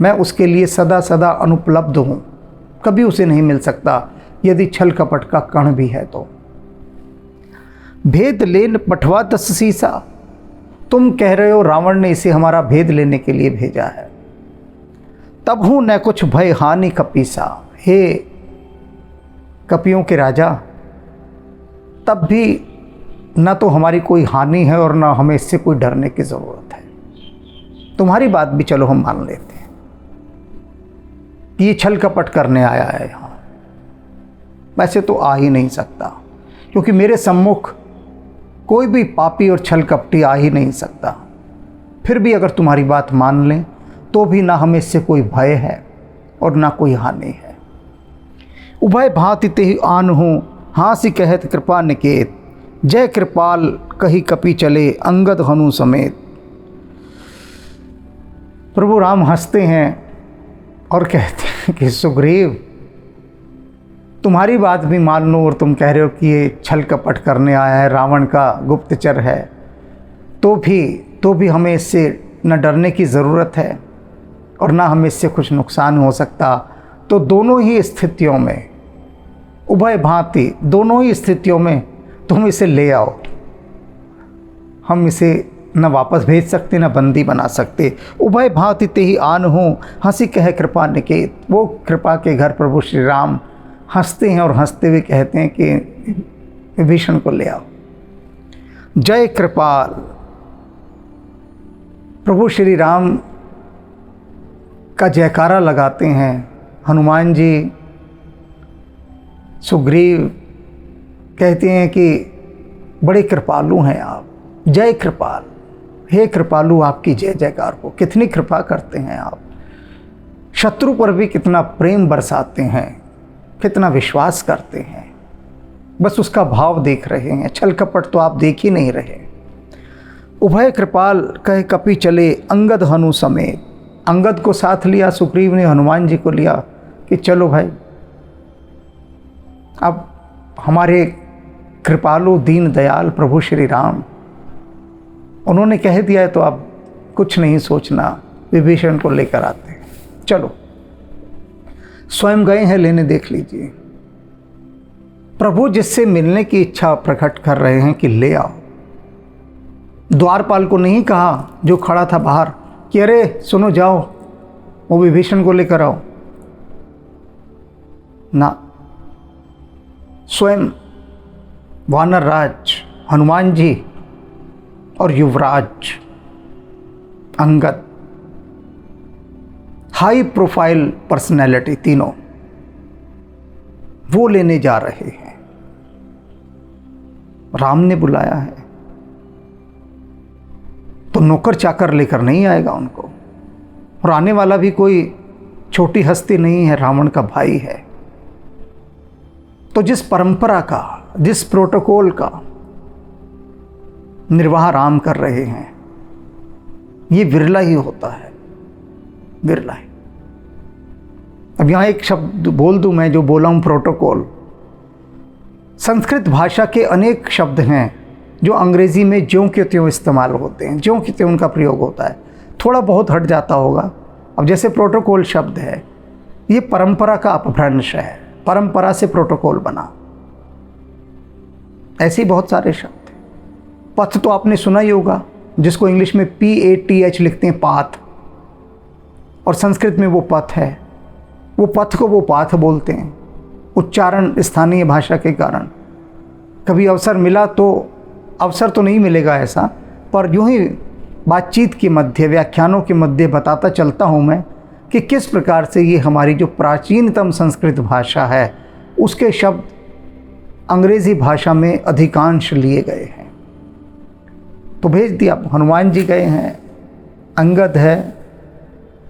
मैं उसके लिए सदा सदा अनुपलब्ध हूँ, कभी उसे नहीं मिल सकता यदि छल कपट का कण भी है तो। भेद लेन पठवा 10 सीसा। तुम कह रहे हो रावण ने इसे हमारा भेद लेने के लिए भेजा है। तब हूँ न कुछ भय हानि कपीसा। हे कपियों के राजा, तब भी न तो हमारी कोई हानि है और न हमें इससे कोई डरने की ज़रूरत है। तुम्हारी बात भी चलो हम मान लेते हैं कि ये छल कपट करने आया है यहाँ, वैसे तो आ ही नहीं सकता, क्योंकि मेरे सम्मुख कोई भी पापी और छल कपटी आ ही नहीं सकता। फिर भी अगर तुम्हारी बात मान लें तो भी ना हमें इससे कोई भय है और ना कोई हानि है। उभय भांति तेहि आन हूँ, हांसी कहत कृपा निकेत। जय कृपाल कही कपि चले, अंगद हनु समेत। प्रभु राम हंसते हैं और कहते हैं कि सुग्रीव, तुम्हारी बात भी मान लो और तुम कह रहे हो कि ये छल कपट करने आया है, रावण का गुप्तचर है, तो भी हमें इससे न डरने की ज़रूरत है और ना हमें इससे कुछ नुकसान हो सकता। तो दोनों ही स्थितियों में, उभय भांति, दोनों ही स्थितियों में तुम इसे ले आओ। हम इसे न वापस भेज सकते न बंदी बना सकते। उभय भांति तेहि आन हूँ, हंसी कह कृपा निकेत। वो कृपा के घर प्रभु श्री राम हंसते हैं और हंसते हुए कहते हैं कि विभीषण को ले आओ। जय कृपाल। प्रभु श्री राम का जयकारा लगाते हैं हनुमान जी। सुग्रीव कहते हैं कि बड़े कृपालु हैं आप, जय कृपाल। हे कृपालु, आपकी जय जयकार हो। कितनी कृपा करते हैं आप, शत्रु पर भी कितना प्रेम बरसाते हैं, कितना विश्वास करते हैं। बस उसका भाव देख रहे हैं, छल कपट तो आप देख ही नहीं रहे। उभय कृपाल कह कपि चले, अंगद हनु समेत। अंगद को साथ लिया सुग्रीव ने, हनुमान जी को लिया कि चलो भाई, अब हमारे कृपालु दीन दयाल प्रभु श्री राम उन्होंने कह दिया है तो अब कुछ नहीं सोचना, विभीषण को लेकर आते हैं। चलो, स्वयं गए हैं लेने, देख लीजिए। प्रभु जिससे मिलने की इच्छा प्रकट कर रहे हैं कि ले आओ। द्वारपाल को नहीं कहा जो खड़ा था बाहर कि अरे सुनो, जाओ वो विभीषण को लेकर आओ ना, स्वयं वानर राज हनुमान जी और युवराज अंगद, हाई प्रोफाइल पर्सनैलिटी तीनों, वो लेने जा रहे हैं। राम ने बुलाया है तो नौकर चाकर लेकर नहीं आएगा उनको, और आने वाला भी कोई छोटी हस्ती नहीं है, रावण का भाई है। तो जिस परंपरा का, जिस प्रोटोकॉल का निर्वाह राम कर रहे हैं, ये विरला ही होता है, विरला ही। अब यहां एक शब्द बोल दूं मैं, जो बोला हूं प्रोटोकॉल। संस्कृत भाषा के अनेक शब्द हैं जो अंग्रेजी में ज्यों के त्यों इस्तेमाल होते हैं, ज्यों के त्यों उनका प्रयोग होता है, थोड़ा बहुत हट जाता होगा। अब जैसे प्रोटोकॉल शब्द है, ये परंपरा का अपभ्रंश है, परंपरा से प्रोटोकॉल बना। ऐसे ही बहुत सारे शब्द हैं। पथ तो आपने सुना ही होगा, जिसको इंग्लिश में PATH लिखते हैं, पाथ, और संस्कृत में वो पथ है। वो पथ को वो पाथ बोलते हैं, उच्चारण स्थानीय भाषा के कारण। कभी अवसर मिला तो, अवसर तो नहीं मिलेगा ऐसा, पर यूं ही बातचीत के मध्य, व्याख्यानों के मध्य बताता चलता हूं मैं कि किस प्रकार से ये हमारी जो प्राचीनतम संस्कृत भाषा है, उसके शब्द अंग्रेजी भाषा में अधिकांश लिए गए हैं। तो भेज दिया, हनुमान जी गए हैं, अंगद है,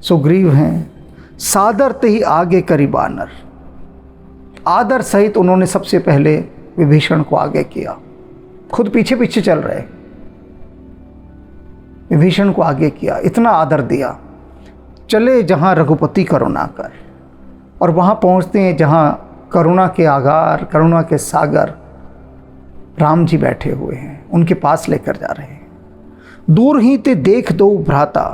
सुग्रीव हैं, सादर ते ही आगे करी बानर। आदर सहित उन्होंने सबसे पहले विभीषण को आगे किया, खुद पीछे पीछे चल रहे, विभीषण को आगे किया, इतना आदर दिया। चले जहां रघुपति करुणा कर, और वहां पहुंचते हैं जहां करुणा के आगार, करुणा के सागर राम जी बैठे हुए हैं, उनके पास लेकर जा रहे हैं। दूर ही ते देख दो भ्राता।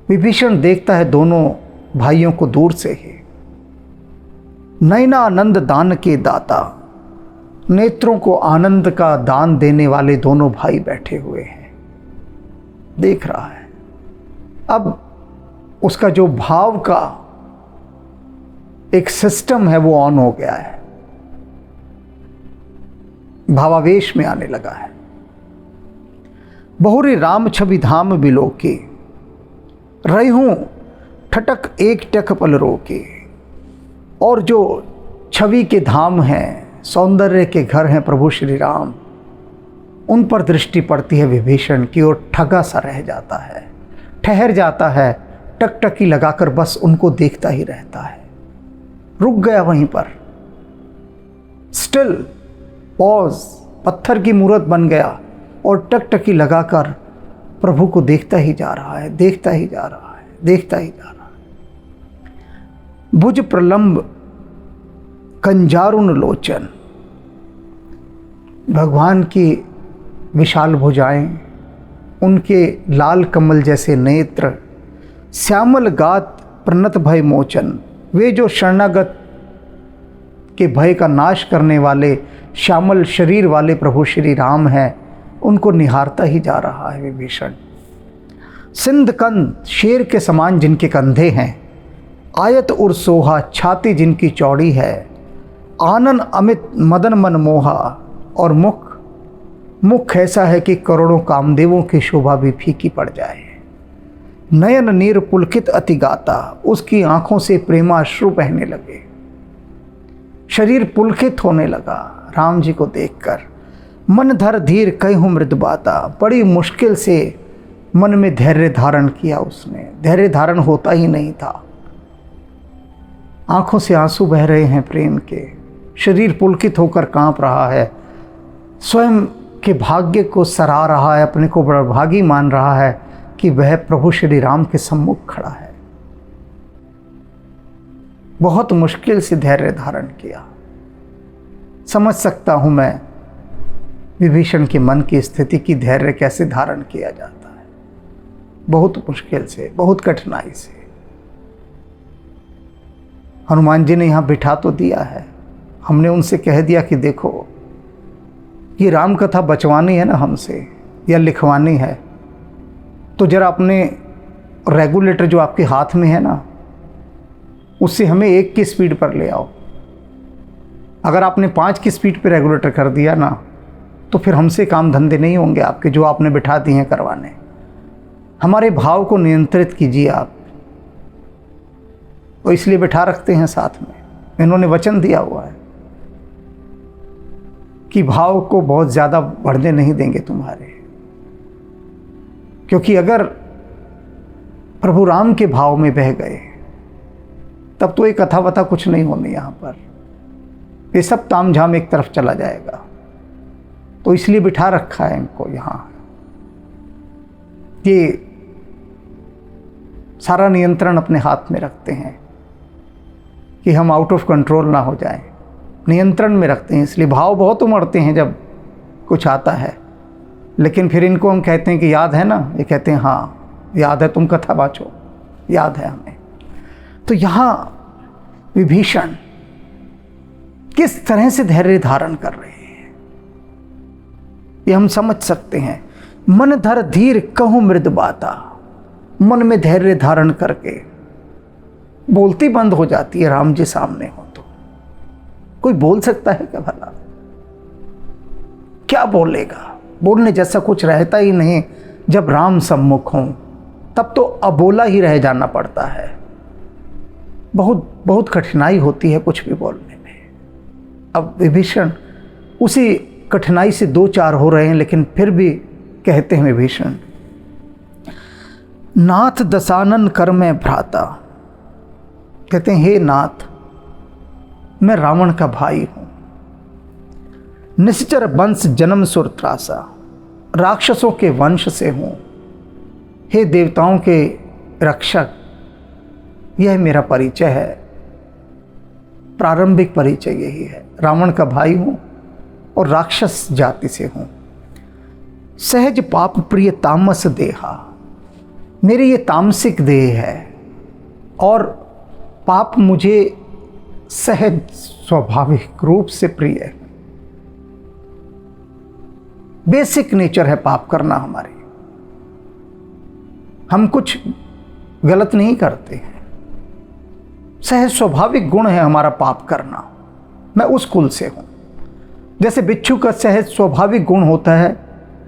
विभीषण देखता है दोनों भाइयों को दूर से ही। नैना आनंद दान के दाता, नेत्रों को आनंद का दान देने वाले दोनों भाई बैठे हुए हैं, देख रहा है। अब उसका जो भाव का एक सिस्टम है वो ऑन हो गया है, भावावेश में आने लगा है। बहुरी राम छवि धाम बिलोकी, रही हूं ठटक एक टक पल रोके। और जो छवि के धाम हैं, सौंदर्य के घर हैं प्रभु श्री राम, उन पर दृष्टि पड़ती है विभीषण की, और ठगा सा रह जाता है, ठहर जाता है, टकटकी लगाकर बस उनको देखता ही रहता है। रुक गया वहीं पर, स्टिल पॉज, पत्थर की मूरत बन गया, और टकटकी लगाकर प्रभु को देखता ही जा रहा है, देखता ही जा रहा है, देखता ही जा रहा है। भुज प्रलंब कंजारुन लोचन, भगवान की विशाल भुजाएं, उनके लाल कमल जैसे नेत्र, श्यामल गात प्रणत भय मोचन, वे जो शरणागत के भय का नाश करने वाले श्यामल शरीर वाले प्रभु श्री राम हैं, उनको निहारता ही जा रहा है विभीषण। सिंधकंद, शेर के समान जिनके कंधे हैं, आयत उर सोहा, छाती जिनकी चौड़ी है, आनन अमित मदन मन मोहा, और मुख ऐसा है कि करोड़ों कामदेवों की शोभा भी फीकी पड़ जाए। नयन नीर पुलकित अति गाता, उसकी आंखों से प्रेमाश्रु बहने लगे, शरीर पुलकित होने लगा राम जी को देखकर। मन धर धीर कहूँ मृद बाता, बड़ी मुश्किल से मन में धैर्य धारण किया उसने, धैर्य धारण होता ही नहीं था। आंखों से आंसू बह रहे हैं प्रेम के, शरीर पुलकित होकर कांप रहा है, स्वयं के भाग्य को सराह रहा है, अपने को बड़ा भागी मान रहा है कि वह प्रभु श्री राम के सम्मुख खड़ा है। बहुत मुश्किल से धैर्य धारण किया। समझ सकता हूं मैं विभीषण के मन की स्थिति की धैर्य कैसे धारण किया जाता है। बहुत मुश्किल से, बहुत कठिनाई से हनुमान जी ने यहाँ बिठा तो दिया है। हमने उनसे कह दिया कि देखो ये राम कथा बचवानी है ना हमसे, या लिखवानी है, तो जरा अपने रेगुलेटर जो आपके हाथ में है ना, उससे हमें 1 की स्पीड पर ले आओ। अगर आपने 5 की स्पीड पे रेगुलेटर कर दिया ना, तो फिर हमसे काम धंधे नहीं होंगे आपके जो आपने बिठा दिए हैं करवाने। हमारे भाव को नियंत्रित कीजिए आप, तो इसलिए बिठा रखते हैं साथ में। इन्होंने वचन दिया हुआ है कि भाव को बहुत ज़्यादा बढ़ने नहीं देंगे तुम्हारे, क्योंकि अगर प्रभु राम के भाव में बह गए तब तो ये कथा वथा कुछ नहीं होनी यहाँ पर, ये सब तामझाम एक तरफ चला जाएगा। तो इसलिए बिठा रखा है इनको यहाँ, ये सारा नियंत्रण अपने हाथ में रखते हैं कि हम आउट ऑफ कंट्रोल ना हो जाएं, नियंत्रण में रखते हैं। इसलिए भाव बहुत उमड़ते हैं जब कुछ आता है, लेकिन फिर इनको हम कहते हैं कि याद है ना, ये कहते हैं हाँ याद है, तुम कथा वाचो, याद है हमें। तो यहाँ विभीषण किस तरह से धैर्य धारण कर रहे हैं ये हम समझ सकते हैं। मन धर धीर कहूँ मृद बाता, मन में धैर्य धारण करके बोलती बंद हो जाती है। राम जी सामने हो तो कोई बोल सकता है क्या भला? क्या बोलेगा? बोलने जैसा कुछ रहता ही नहीं। जब राम सम्मुख हों तब तो अबोला ही रह जाना पड़ता है। बहुत बहुत कठिनाई होती है कुछ भी बोलने में। अब विभीषण उसी कठिनाई से 2-4 हो रहे हैं, लेकिन फिर भी कहते हैं विभीषण, नाथ दशानन कर मैं भ्राता। कहते हैं हे नाथ, मैं रावण का भाई हूं, निश्चर वंश जन्म सुर त्रासा, राक्षसों के वंश से हूं, हे देवताओं के रक्षक, यह मेरा परिचय है, प्रारंभिक परिचय यही है। रावण का भाई हूं और राक्षस जाति से हूं। सहज पाप प्रिय तामस देहा, मेरी ये तामसिक देह है और पाप मुझे सहज स्वाभाविक रूप से प्रिय है। बेसिक नेचर है पाप करना हमारी, हम कुछ गलत नहीं करते हैं, सहज स्वाभाविक गुण है हमारा पाप करना। मैं उस कुल से हूं। जैसे बिच्छू का सहज स्वाभाविक गुण होता है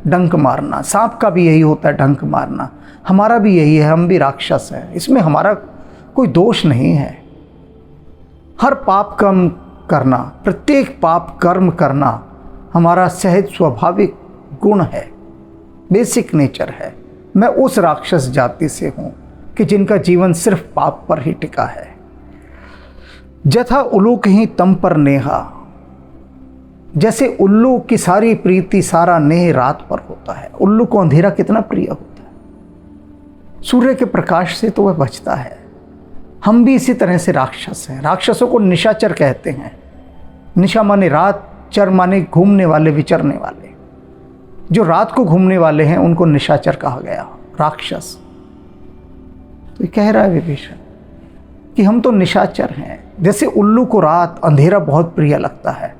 डंक मारना, सांप का भी यही होता है डंक मारना, हमारा भी यही है, हम भी राक्षस हैं, इसमें हमारा कोई दोष नहीं है। हर पाप कर्म करना, प्रत्येक पाप कर्म करना हमारा सहज स्वाभाविक गुण है, बेसिक नेचर है। मैं उस राक्षस जाति से हूं कि जिनका जीवन सिर्फ पाप पर ही टिका है। जथा उल्लू ही तम पर नेहा, जैसे उल्लू की सारी प्रीति सारा नेह रात पर होता है। उल्लू को अंधेरा कितना प्रिय होता है, सूर्य के प्रकाश से तो वह बचता है। हम भी इसी तरह से राक्षस हैं। राक्षसों को निशाचर कहते हैं। निशा माने रात, चर माने घूमने वाले, विचरने वाले। जो रात को घूमने वाले हैं उनको निशाचर कहा गया, राक्षस। तो ये कह रहा है विभीषण कि हम तो निशाचर हैं। जैसे उल्लू को रात अंधेरा बहुत प्रिय लगता है,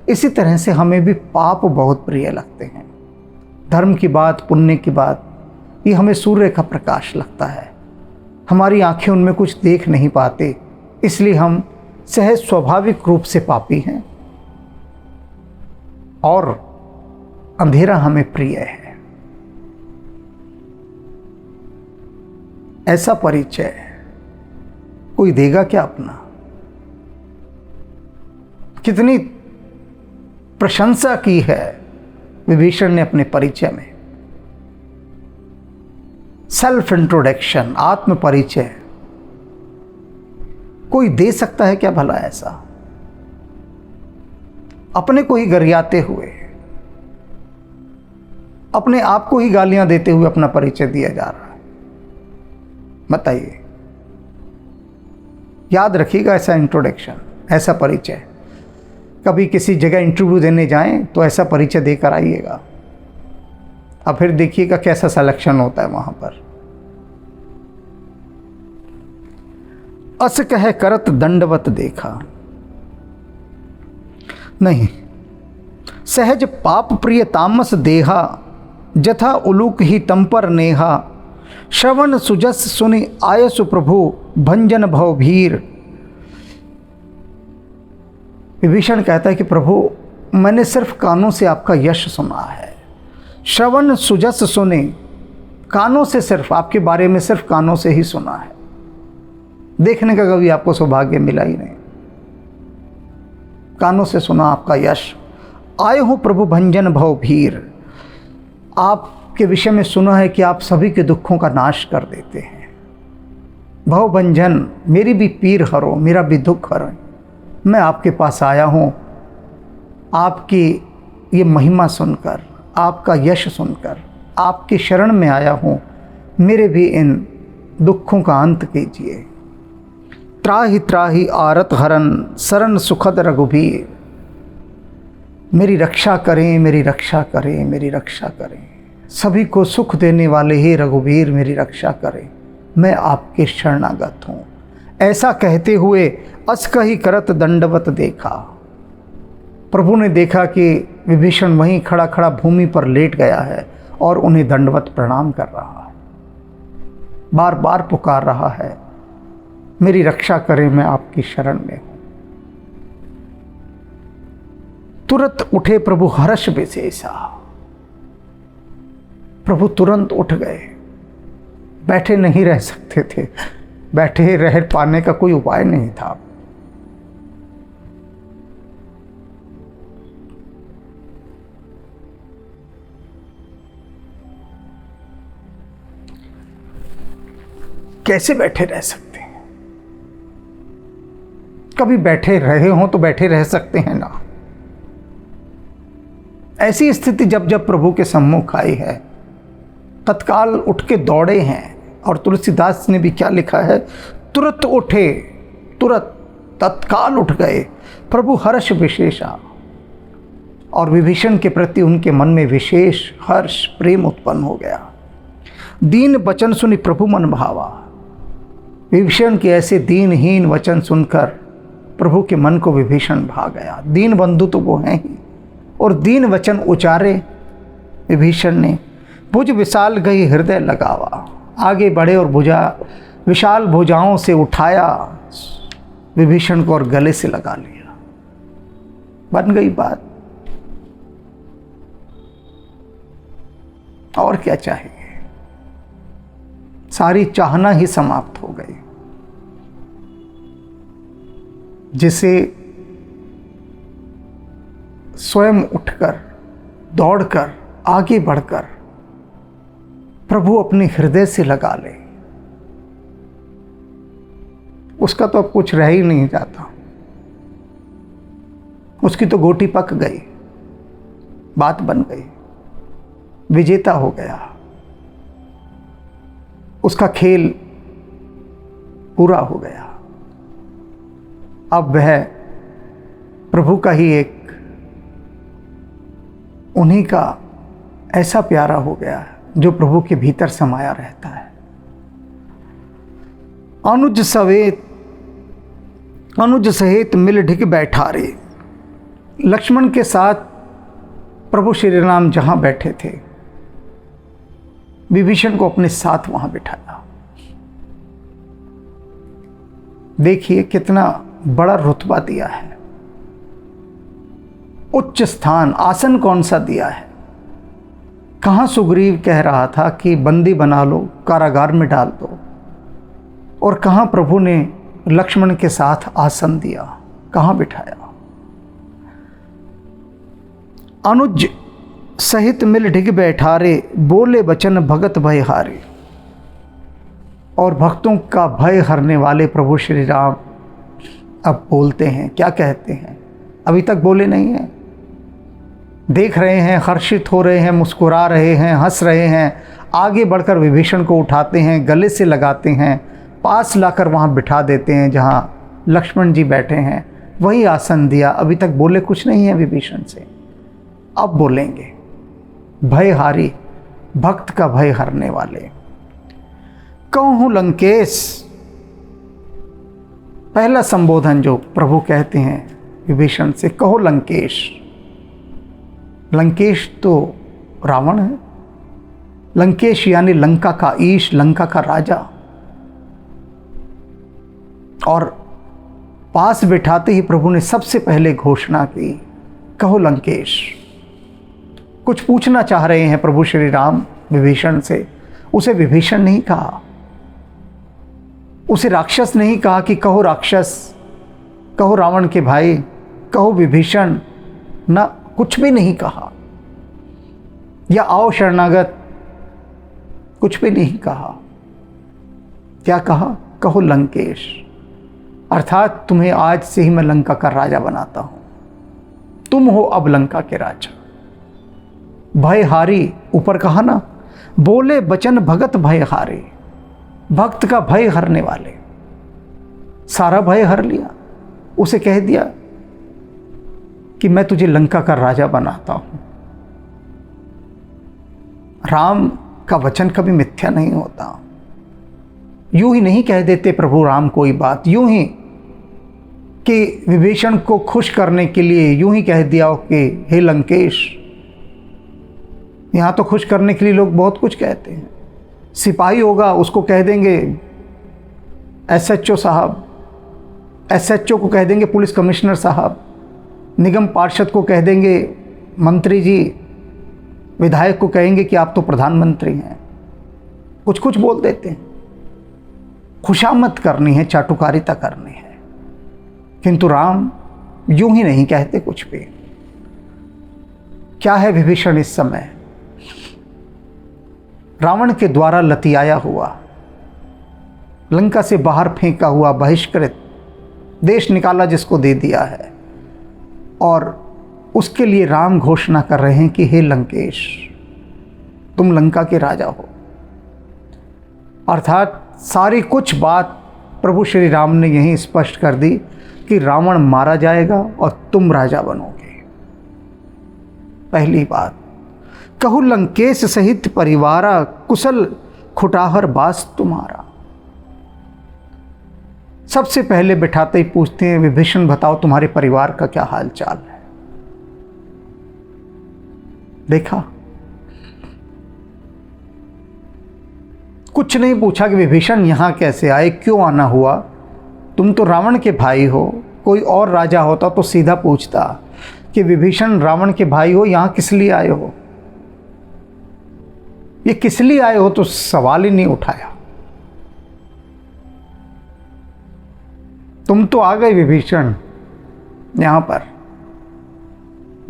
इसी तरह से हमें भी पाप बहुत प्रिय लगते हैं। धर्म की बात, पुण्य की बात, ये हमें सूर्य का प्रकाश लगता है। हमारी आंखें उनमें कुछ देख नहीं पाते, इसलिए हम सहज स्वाभाविक रूप से पापी हैं और अंधेरा हमें प्रिय है। ऐसा परिचय कोई देगा क्या अपना? कितनी प्रशंसा की है विभीषण ने अपने परिचय में। सेल्फ इंट्रोडक्शन, आत्म परिचय कोई दे सकता है क्या भला ऐसा? अपने को ही गरियाते हुए, अपने आप को ही गालियां देते हुए अपना परिचय दिया जा रहा है। बताइए, याद रखिएगा ऐसा इंट्रोडक्शन, ऐसा परिचय। कभी किसी जगह इंटरव्यू देने जाएं तो ऐसा परिचय देकर आइएगा। अब फिर देखिएगा कैसा सिलेक्शन होता है वहाँ पर। अस कह करत दंडवत देखा, नहीं, सहज पाप प्रिय तामस देहा, जथा उलूक ही तंपर नेहा, श्रवण सुजस सुनि आयसु प्रभु, भंजन भव भीर। विभीषण कहता है कि प्रभु मैंने सिर्फ कानों से आपका यश सुना है। श्रवण सुजस सुने, कानों से, सिर्फ आपके बारे में सिर्फ कानों से ही सुना है, देखने का कभी आपको सौभाग्य मिला ही नहीं। कानों से सुना आपका यश। आए हूँ प्रभु भंजन भव भीर, आपके विषय में सुना है कि आप सभी के दुखों का नाश कर देते हैं। भव भंजन, मेरी भी पीर हरो, मेरा भी दुख हरो। मैं आपके पास आया हूँ आपकी ये महिमा सुनकर, आपका यश सुनकर, आपकी शरण में आया हूँ, मेरे भी इन दुखों का अंत कीजिए। त्राहि त्राहि आरत हरन, शरण सुखद रघुबीर। मेरी रक्षा करें, मेरी रक्षा करें, मेरी रक्षा करें। सभी को सुख देने वाले ही रघुबीर मेरी रक्षा करें, मैं आपके शरणागत हूँ। ऐसा कहते हुए अस कही करत दंडवत देखा। प्रभु ने देखा कि विभीषण वहीं खड़ा खड़ा भूमि पर लेट गया है और उन्हें दंडवत प्रणाम कर रहा है, बार बार पुकार रहा है, मेरी रक्षा करें, मैं आपकी शरण में हूँ। तुरंत उठे प्रभु हर्ष विशेषा। प्रभु तुरंत उठ गए, बैठे नहीं रह सकते थे, बैठे रह पाने का कोई उपाय नहीं था। कैसे बैठे रह सकते हैं? कभी बैठे रहे हों तो बैठे रह सकते हैं ना। ऐसी स्थिति जब जब प्रभु के सम्मुख आई है, तत्काल उठ के दौड़े हैं। और तुलसीदास ने भी क्या लिखा है, तुरंत उठे, तुरंत तत्काल उठ गए, प्रभु हर्ष विशेषा। और विभीषण के प्रति उनके मन में विशेष हर्ष प्रेम उत्पन्न हो गया। दीन वचन सुनि प्रभु मन भावा। विभीषण के ऐसे दीनहीन वचन सुनकर प्रभु के मन को विभीषण भा गया। दीन बंधु तो वो हैं ही, और दीन वचन उचारे विभीषण ने। भुज विशाल गई हृदय लगावा। आगे बढ़े और विशाल भुजाओं से उठाया विभीषण को और गले से लगा लिया। बन गई बात, और क्या चाहिए? सारी चाहना ही समाप्त हो गई। जिसे स्वयं उठकर, दौड़कर, आगे बढ़कर प्रभु अपने हृदय से लगा ले, उसका तो अब कुछ रह ही नहीं जाता। उसकी तो गोटी पक गई, बात बन गई, विजेता हो गया, उसका खेल पूरा हो गया। अब वह प्रभु का ही एक, उन्हीं का ऐसा प्यारा हो गया जो प्रभु के भीतर समाया रहता है। अनुज सहित मिल ढिक बैठा रे। लक्ष्मण के साथ प्रभु श्री राम जहां बैठे थे, विभीषण को अपने साथ वहां बिठाया। देखिए कितना बड़ा रुतबा दिया है, उच्च स्थान, आसन कौन सा दिया है। कहाँ सुग्रीव कह रहा था कि बंदी बना लो, कारागार में डाल दो, और कहाँ प्रभु ने लक्ष्मण के साथ आसन दिया, कहाँ बिठाया। अनुज सहित मिल ढिग बैठारे, बोले वचन भगत भय हारे। और भक्तों का भय हरने वाले प्रभु श्री राम अब बोलते हैं। क्या कहते हैं? अभी तक बोले नहीं हैं। देख रहे हैं, हर्षित हो रहे हैं, मुस्कुरा रहे हैं, हंस रहे हैं। आगे बढ़कर विभीषण को उठाते हैं, गले से लगाते हैं, पास लाकर वहाँ बिठा देते हैं जहाँ लक्ष्मण जी बैठे हैं। वही आसन दिया। अभी तक बोले कुछ नहीं है विभीषण से, अब बोलेंगे। भयहारी, भक्त का भय हरने वाले। कहूँ लंकेश, पहला संबोधन जो प्रभु कहते हैं विभीषण से, कहो लंकेश। लंकेश तो रावण है। लंकेश यानी लंका का ईश, लंका का राजा। और पास बिठाते ही प्रभु ने सबसे पहले घोषणा की, कहो लंकेश। कुछ पूछना चाह रहे हैं प्रभु श्री राम विभीषण से। उसे विभीषण नहीं कहा, उसे राक्षस नहीं कहा कि कहो राक्षस, कहो रावण के भाई, कहो विभीषण, ना कुछ भी नहीं कहा। या आओ शरणागत, कुछ भी नहीं कहा। क्या कहा? कहो लंकेश, अर्थात तुम्हें आज से ही मैं लंका का राजा बनाता हूं। तुम हो अब लंका के राजा। भयहारी, ऊपर कहा ना, बोले बचन भगत भयहारी, भक्त का भय हरने वाले। सारा भय हर लिया। उसे कह दिया कि मैं तुझे लंका का राजा बनाता हूं। राम का वचन कभी मिथ्या नहीं होता। यूं ही नहीं कह देते प्रभु राम कोई बात, यूं ही कि विभीषण को खुश करने के लिए यूं ही कह दिया कि हे लंकेश। यहां तो खुश करने के लिए लोग बहुत कुछ कहते हैं। सिपाही होगा उसको कह देंगे एसएचओ साहब, एसएचओ को कह देंगे पुलिस कमिश्नर साहब, निगम पार्षद को कह देंगे मंत्री जी, विधायक को कहेंगे कि आप तो प्रधानमंत्री हैं। कुछ कुछ बोल देते हैं। खुशामद करनी है, चाटुकारिता करनी है। किंतु राम यूं ही नहीं कहते कुछ भी। क्या है विभीषण इस समय? रावण के द्वारा लतियाया हुआ, लंका से बाहर फेंका हुआ, बहिष्कृत, देश निकाला जिसको दे दिया है। और उसके लिए राम घोषणा कर रहे हैं कि हे लंकेश, तुम लंका के राजा हो। अर्थात सारी कुछ बात प्रभु श्री राम ने यहीं स्पष्ट कर दी कि रावण मारा जाएगा और तुम राजा बनोगे। पहली बात, कहु लंकेश सहित परिवारा, कुशल खुटाहर बास तुम्हारा। सबसे पहले बिठाते ही पूछते हैं, विभीषण बताओ तुम्हारे परिवार का क्या हाल चाल है। देखा, कुछ नहीं पूछा कि विभीषण यहां कैसे आए, क्यों आना हुआ। तुम तो रावण के भाई हो। कोई और राजा होता तो सीधा पूछता कि विभीषण रावण के भाई हो, यहां किस लिए आए हो, ये किस लिए आए हो, तो सवाल ही नहीं उठाया। तुम तो आ गए विभीषण यहां पर।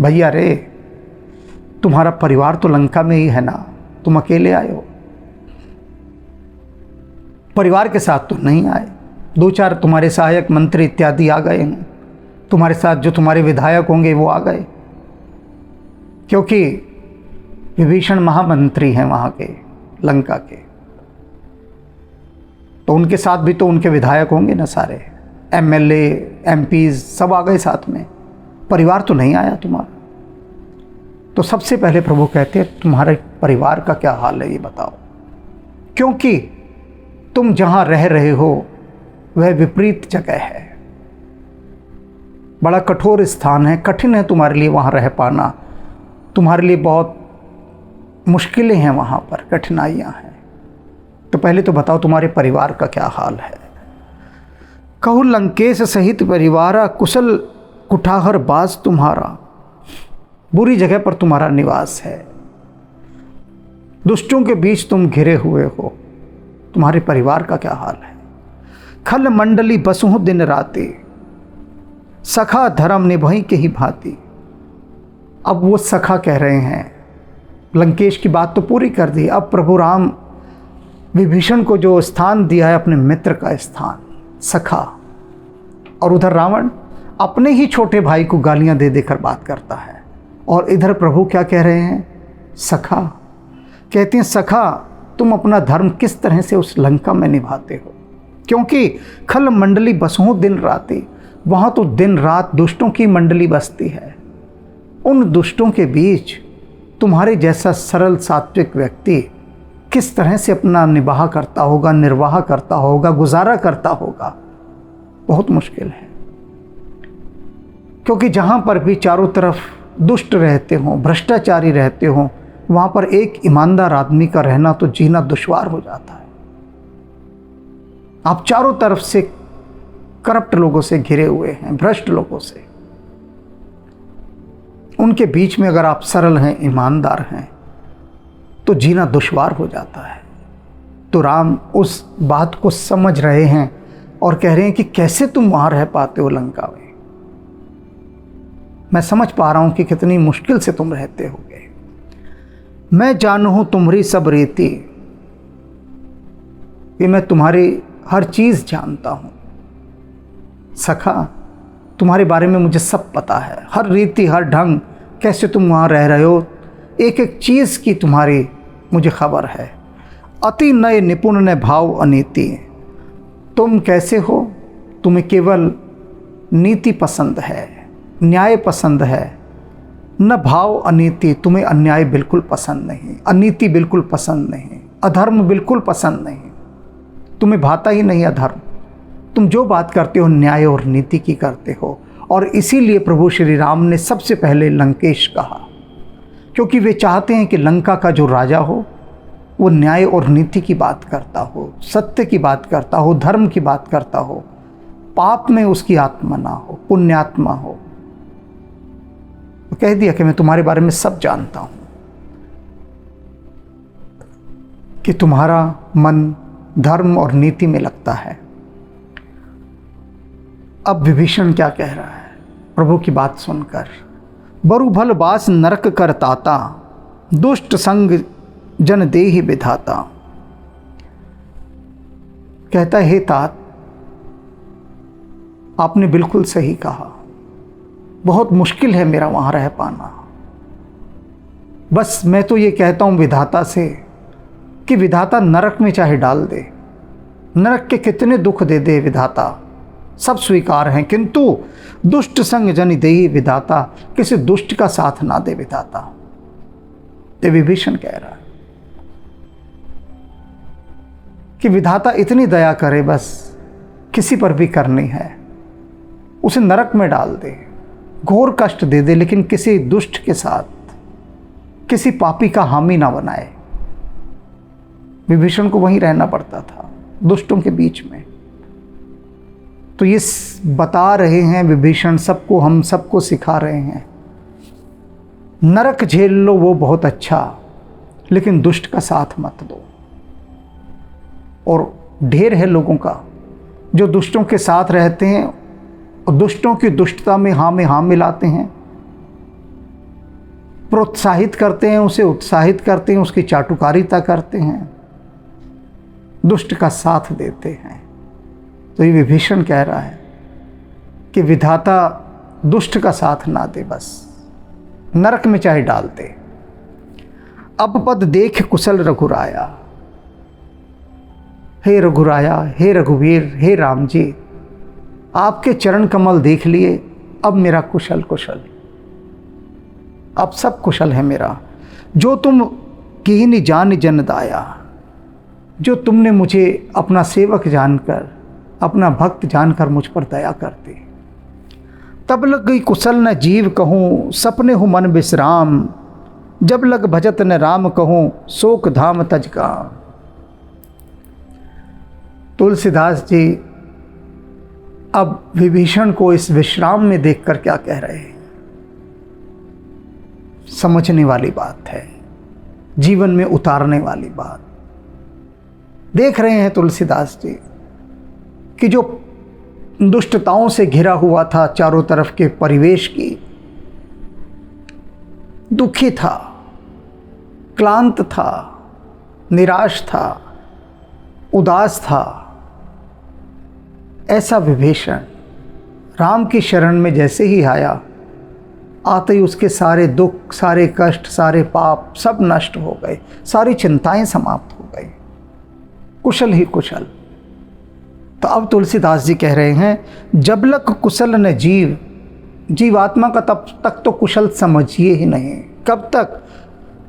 भैया रे, तुम्हारा परिवार तो लंका में ही है ना, तुम अकेले आए हो। परिवार के साथ तो नहीं आए, दो चार तुम्हारे सहायक मंत्री इत्यादि आ गए हैं। तुम्हारे साथ जो तुम्हारे विधायक होंगे वो आ गए, क्योंकि विभीषण महामंत्री हैं वहाँ के, लंका के। तो उनके साथ भी तो उनके विधायक होंगे ना, सारे एमएलए एमपीज सब आ गए साथ में। परिवार तो नहीं आया तुम्हारा। तो सबसे पहले प्रभु कहते हैं तुम्हारे परिवार का क्या हाल है ये बताओ, क्योंकि तुम जहाँ रह रहे हो वह विपरीत जगह है, बड़ा कठोर स्थान है, कठिन है तुम्हारे लिए वहाँ रह पाना। तुम्हारे लिए बहुत मुश्किलें हैं वहाँ पर, कठिनाइयाँ हैं। तो पहले तो बताओ तुम्हारे परिवार का क्या हाल है। कहु लंकेश सहित परिवारा, कुशल कुठाहर बाज तुम्हारा। बुरी जगह पर तुम्हारा निवास है, दुष्टों के बीच तुम घिरे हुए हो। तुम्हारे परिवार का क्या हाल है। खल मंडली बसुहु दिन राते, सखा धर्म निभई के ही भांति। अब वो सखा कह रहे हैं, लंकेश की बात तो पूरी कर दी। अब प्रभु राम विभीषण को जो स्थान दिया है अपने मित्र का स्थान, सखा, और उधर रावण अपने ही छोटे भाई को गालियां दे देकर बात करता है। और इधर प्रभु क्या कह रहे हैं, सखा। कहते हैं सखा तुम अपना धर्म किस तरह से उस लंका में निभाते हो, क्योंकि खल मंडली बसों दिन रातें, वहाँ तो दिन रात दुष्टों की मंडली बसती है। उन दुष्टों के बीच तुम्हारे जैसा सरल सात्विक व्यक्ति किस तरह से अपना निर्वाह करता होगा, गुजारा करता होगा, बहुत मुश्किल है। क्योंकि जहाँ पर भी चारों तरफ दुष्ट रहते हों, भ्रष्टाचारी रहते हों, वहाँ पर एक ईमानदार आदमी का रहना तो जीना दुश्वार हो जाता है। आप चारों तरफ से करप्ट लोगों से घिरे हुए हैं, भ्रष्ट लोगों से। उनके बीच में अगर आप सरल हैं, ईमानदार हैं, तो जीना दुश्वार हो जाता है। तो राम उस बात को समझ रहे हैं और कह रहे हैं कि कैसे तुम वहां रह पाते हो लंका में। मैं समझ पा रहा हूं कि कितनी मुश्किल से तुम रहते होगे। मैं जानूं तुम्हारी सब रीति, कि मैं तुम्हारी हर चीज जानता हूं। सखा, तुम्हारे बारे में मुझे सब पता है, हर रीति, हर ढंग, कैसे तुम वहाँ रह रहे हो, एक एक चीज़ की तुम्हारी मुझे खबर है। अति नय निपुण ने भाव अनीति, तुम कैसे हो, तुम्हें केवल नीति पसंद है, न्याय पसंद है, न भाव अनीति, तुम्हें अन्याय बिल्कुल पसंद नहीं, अनीति बिल्कुल पसंद नहीं, अधर्म बिल्कुल पसंद नहीं, तुम्हें भाता ही नहीं अधर्म। तुम जो बात करते हो न्याय और नीति की करते हो। और इसीलिए प्रभु श्री राम ने सबसे पहले लंकेश कहा, क्योंकि वे चाहते हैं कि लंका का जो राजा हो वो न्याय और नीति की बात करता हो, सत्य की बात करता हो, धर्म की बात करता हो, पाप में उसकी आत्मा ना हो, पुण्यात्मा हो। तो कह दिया कि मैं तुम्हारे बारे में सब जानता हूं, कि तुम्हारा मन धर्म और नीति में लगता है। अब विभीषण क्या कह रहा है प्रभु की बात सुनकर, बरु भल बास नरक कर ताता, दुष्ट संग जन देहि विधाता। कहता है, हे तात, आपने बिल्कुल सही कहा, बहुत मुश्किल है मेरा वहां रह पाना। बस मैं तो ये कहता हूं विधाता से कि विधाता नरक में चाहे डाल दे, नरक के कितने दुख दे दे विधाता, सब स्वीकार हैं, किंतु दुष्ट संग जन देहि विधाता, किसी दुष्ट का साथ ना दे विधाता। ये विभीषण कह रहा है कि विधाता इतनी दया करे, बस किसी पर भी करनी है, उसे नरक में डाल दे, घोर कष्ट दे दे, लेकिन किसी दुष्ट के साथ, किसी पापी का हामी ना बनाए। विभीषण को वहीं रहना पड़ता था, दुष्टों के बीच में। तो ये बता रहे हैं विभीषण सबको, हम सबको सिखा रहे हैं, नरक झेल लो वो बहुत अच्छा, लेकिन दुष्ट का साथ मत दो। और ढेर है लोगों का जो दुष्टों के साथ रहते हैं और दुष्टों की दुष्टता में हाँ मिलाते हैं, प्रोत्साहित करते हैं, उसे उत्साहित करते हैं, उसकी चाटुकारिता करते हैं, दुष्ट का साथ देते हैं। तो ये विभीषण कह रहा है कि विधाता दुष्ट का साथ ना दे, बस नरक में चाहे डाल दे। अब पद देख कुशल रघुराया, हे रघुराया, हे रघुवीर, हे राम जी, आपके चरण कमल देख लिए, अब मेरा कुशल कुशल, अब सब कुशल है मेरा। जो तुम कीन्ही जान जन दाया, जो तुमने मुझे अपना सेवक जानकर, अपना भक्त जानकर मुझ पर दया करते। तब लग गई कुशल न जीव कहूँ, सपने हो मन विश्राम, जब लग भजत न राम कहूँ, शोक धाम तज का। तुलसीदास जी अब विभीषण को इस विश्राम में देखकर क्या कह रहे हैं, समझने वाली बात है, जीवन में उतारने वाली बात। देख रहे हैं तुलसीदास जी कि जो दुष्टताओं से घिरा हुआ था चारों तरफ के परिवेश की, दुखी था, क्लांत था, निराश था, उदास था, ऐसा विभीषण राम की शरण में जैसे ही आया, आते ही उसके सारे दुख, सारे कष्ट, सारे पाप सब नष्ट हो गए, सारी चिंताएं समाप्त हो गई, कुशल ही कुशल। तो अब तुलसीदास जी कह रहे हैं, जबलक कुशल न जीव, जीवात्मा का तब तक तो कुशल समझिए ही नहीं। कब तक?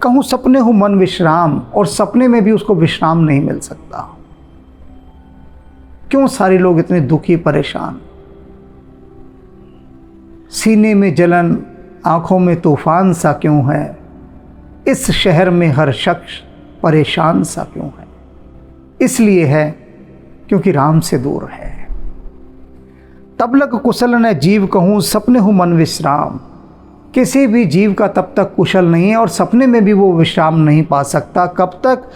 कहूँ सपने हो मन विश्राम, और सपने में भी उसको विश्राम नहीं मिल सकता। क्यों सारे लोग इतने दुखी परेशान? सीने में जलन, आंखों में तूफान सा क्यों है? इस शहर में हर शख्स परेशान सा क्यों है? इसलिए है क्योंकि राम से दूर है। तबलक कुशल न जीव, कहूँ सपने हो मन विश्राम। किसी भी जीव का तब तक कुशल नहीं है और सपने में भी वो विश्राम नहीं पा सकता। कब तक?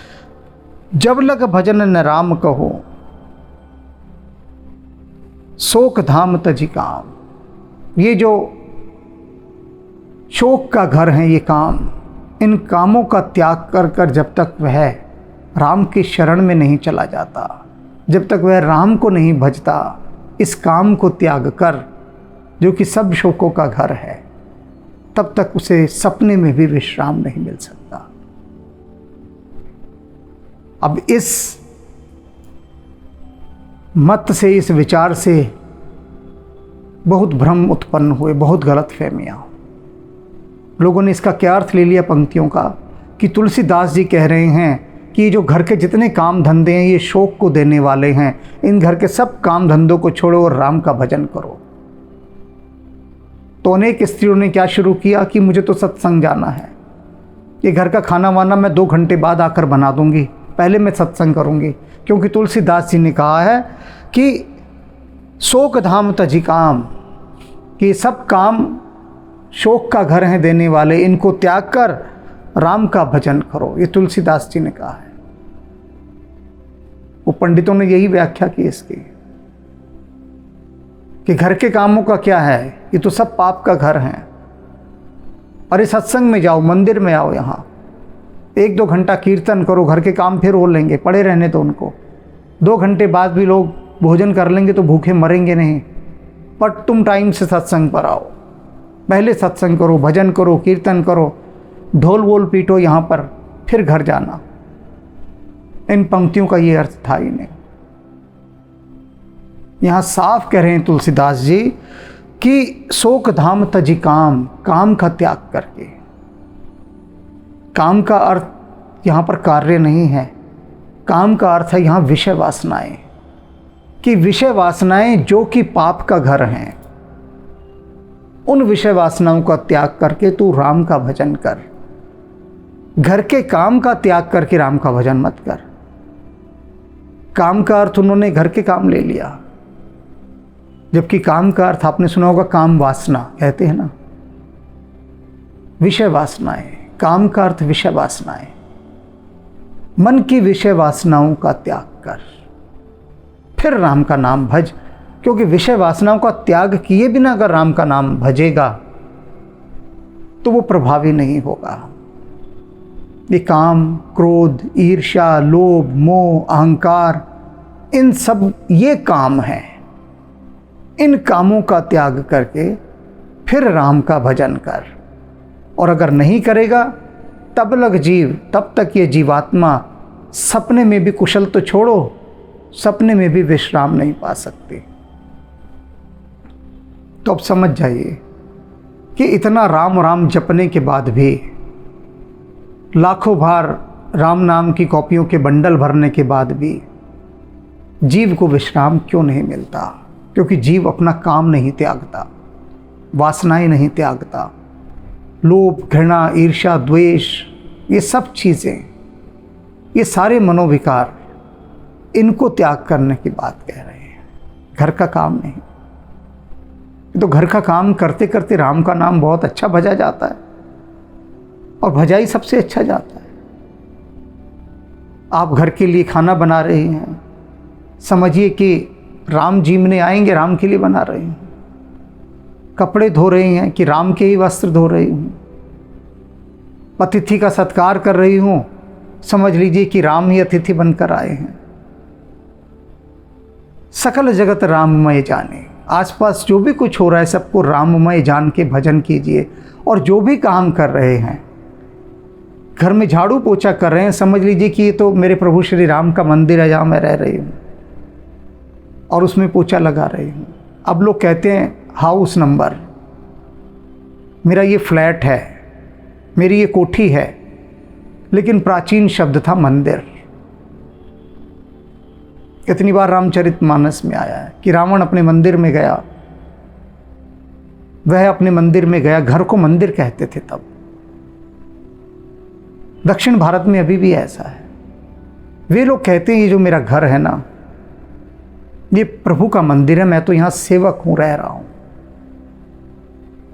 जब लग भजन न राम कहो, शोक धाम तजी काम। ये जो शोक का घर है ये काम, इन कामों का त्याग कर कर जब तक वह राम की शरण में नहीं चला जाता, जब तक वह राम को नहीं भजता, इस काम को त्याग कर जो कि सब शोकों का घर है, तब तक उसे सपने में भी विश्राम नहीं मिल सकता। अब इस मत से, इस विचार से बहुत भ्रम उत्पन्न हुए, बहुत गलतफहमियां। लोगों ने इसका क्या अर्थ ले लिया पंक्तियों का कि तुलसीदास जी कह रहे हैं कि जो घर के जितने काम धंधे हैं ये शोक को देने वाले हैं, इन घर के सब काम धंधों को छोड़ो और राम का भजन करो। तो अनेक स्त्रियों ने क्या शुरू किया कि मुझे तो सत्संग जाना है, ये घर का खाना वाना मैं 2 घंटे बाद आकर बना दूंगी, पहले मैं सत्संग करूंगी। क्योंकि तुलसीदास जी ने कहा है कि शोक धाम तजी काम, कि सब काम शोक का घर है देने वाले, इनको त्याग कर राम का भजन करो। ये तुलसीदास जी ने कहा है। वो पंडितों ने यही व्याख्या की इसकी कि घर के कामों का क्या है, ये तो सब पाप का घर है। अरे सत्संग में जाओ, मंदिर में आओ, यहाँ 1-2 घंटा कीर्तन करो, घर के काम फिर हो लेंगे, पड़े रहने तो उनको। 2 घंटे बाद भी लोग भोजन कर लेंगे तो भूखे मरेंगे नहीं। पर तुम टाइम से सत्संग पर आओ, पहले सत्संग करो, भजन करो, कीर्तन करो, ढोल वोल पीटो यहाँ पर, फिर घर जाना। इन पंक्तियों का ये अर्थ था ही नहीं। यहाँ साफ कह रहे हैं तुलसीदास जी कि शोक धाम तजी काम, काम का त्याग करके। काम का अर्थ यहाँ पर कार्य नहीं है, काम का अर्थ है यहाँ विषय वासनाएं, कि विषय वासनाएं जो कि पाप का घर हैं, उन विषय वासनाओं का त्याग करके तू राम का भजन कर। घर के काम का त्याग करके राम का भजन मत कर। काम का अर्थ उन्होंने घर के काम ले लिया, जबकि काम का अर्थ आपने सुना होगा काम वासना कहते हैं ना, विषय वासनाएं। काम का अर्थ विषय वासनाएं। मन की विषय वासनाओं का त्याग कर, फिर राम का नाम भज। क्योंकि विषय वासनाओं का त्याग किए बिना अगर राम का नाम भजेगा तो वो प्रभावी नहीं होगा। ये काम, क्रोध, ईर्ष्या, लोभ, मोह, अहंकार, इन सब ये काम हैं। इन कामों का त्याग करके फिर राम का भजन कर। और अगर नहीं करेगा तब लग जीव, तब तक ये जीवात्मा सपने में भी कुशल तो छोड़ो, सपने में भी विश्राम नहीं पा सकती। तो अब समझ जाइए कि इतना राम राम जपने के बाद भी, लाखों बार राम नाम की कॉपियों के बंडल भरने के बाद भी जीव को विश्राम क्यों नहीं मिलता? क्योंकि जीव अपना काम नहीं त्यागता, वासनाएं नहीं त्यागता। लोभ, घृणा, ईर्ष्या, द्वेष, ये सब चीज़ें, ये सारे मनोविकार, इनको त्याग करने की बात कह रहे हैं, घर का काम नहीं। तो घर का काम करते करते राम का नाम बहुत अच्छा भजा जाता है, और भजा ही सबसे अच्छा जाता है। आप घर के लिए खाना बना रहे हैं, समझिए कि राम जी में आएंगे, राम के लिए बना रहे हैं। कपड़े धो रहे हैं कि राम के ही वस्त्र धो रही हूँ। अतिथि का सत्कार कर रही हूँ, समझ लीजिए कि राम ही अतिथि बनकर आए हैं। सकल जगत राममय जाने, आसपास जो भी कुछ हो रहा है सबको राममय जान के भजन कीजिए। और जो भी काम कर रहे हैं, घर में झाड़ू पोछा कर रहे हैं, समझ लीजिए कि ये तो मेरे प्रभु श्री राम का मंदिर है जहाँ मैं रह रही हूँ। और उसमें पोछा लगा रही हूँ। अब लोग कहते हैं हाउस नंबर, मेरा ये फ्लैट है, मेरी ये कोठी है, लेकिन प्राचीन शब्द था मंदिर। कितनी बार रामचरितमानस में आया है कि रावण अपने मंदिर में गया, वह अपने मंदिर में गया, घर को मंदिर कहते थे तब। दक्षिण भारत में अभी भी ऐसा है। वे लोग कहते हैं ये जो मेरा घर है ना, ये प्रभु का मंदिर है, मैं तो यहाँ सेवक हूँ, रह रहा हूँ।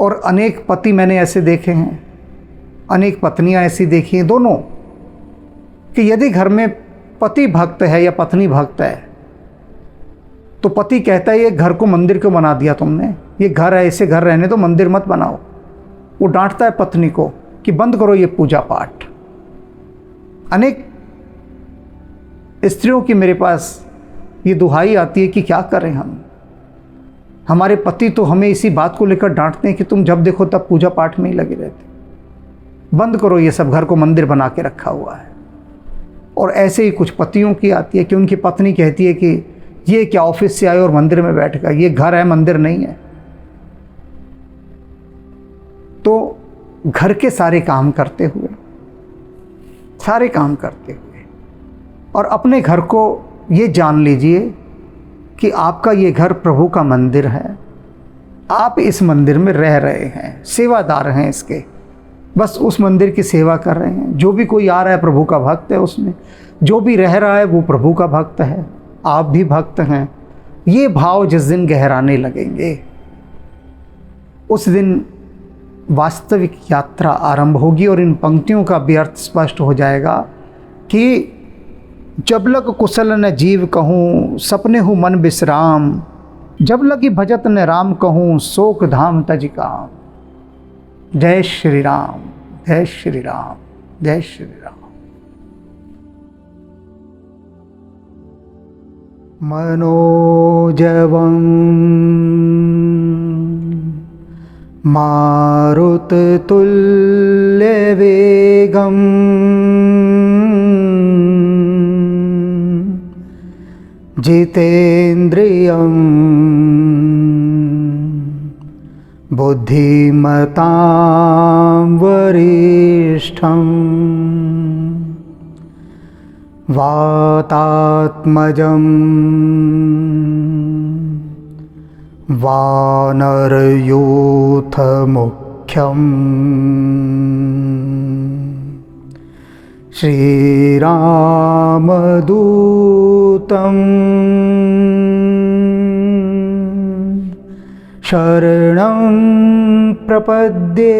और अनेक पति मैंने ऐसे देखे हैं, अनेक पत्नियां ऐसी देखी हैं, दोनों, कि यदि घर में पति भक्त है या पत्नी भक्त है तो पति कहता है ये घर को मंदिर क्यों बना दिया तुमने, ये घर है, ऐसे घर रहने दो, मंदिर मत बनाओ। वो डांटता है पत्नी को कि बंद करो ये पूजा पाठ। अनेक स्त्रियों की मेरे पास ये दुहाई आती है कि क्या करें हम, हमारे पति तो हमें इसी बात को लेकर डांटते हैं कि तुम जब देखो तब पूजा पाठ में ही लगे रहते, बंद करो ये सब, घर को मंदिर बना के रखा हुआ है। और ऐसे ही कुछ पतियों की आती है कि उनकी पत्नी कहती है कि ये क्या ऑफिस से आए और मंदिर में बैठ गए, ये घर है मंदिर नहीं है। तो घर के सारे काम करते हुए और अपने घर को ये जान लीजिए कि आपका ये घर प्रभु का मंदिर है, आप इस मंदिर में रह रहे हैं, सेवादार हैं इसके, बस उस मंदिर की सेवा कर रहे हैं। जो भी कोई आ रहा है प्रभु का भक्त है, उसमें जो भी रह रहा है वो प्रभु का भक्त है, आप भी भक्त हैं। ये भाव जिस दिन गहराने लगेंगे उस दिन वास्तविक यात्रा आरंभ होगी। और इन पंक्तियों का भी अर्थ स्पष्ट हो जाएगा कि जब लग कुशल न जीव कहूँ, सपने हूँ मन विश्राम, जब लगी भजत न राम कहूँ, शोक धाम तज काम। जय श्री राम, जय श्री राम, जय श्री राम। मनोजवं मारुततुल्यवेगं जितेन्द्रियं बुद्धिमतां वरिष्ठं वातात्मजं वानरयूथमुख्यं श्रीरामदूतं शरणं प्रपद्ये।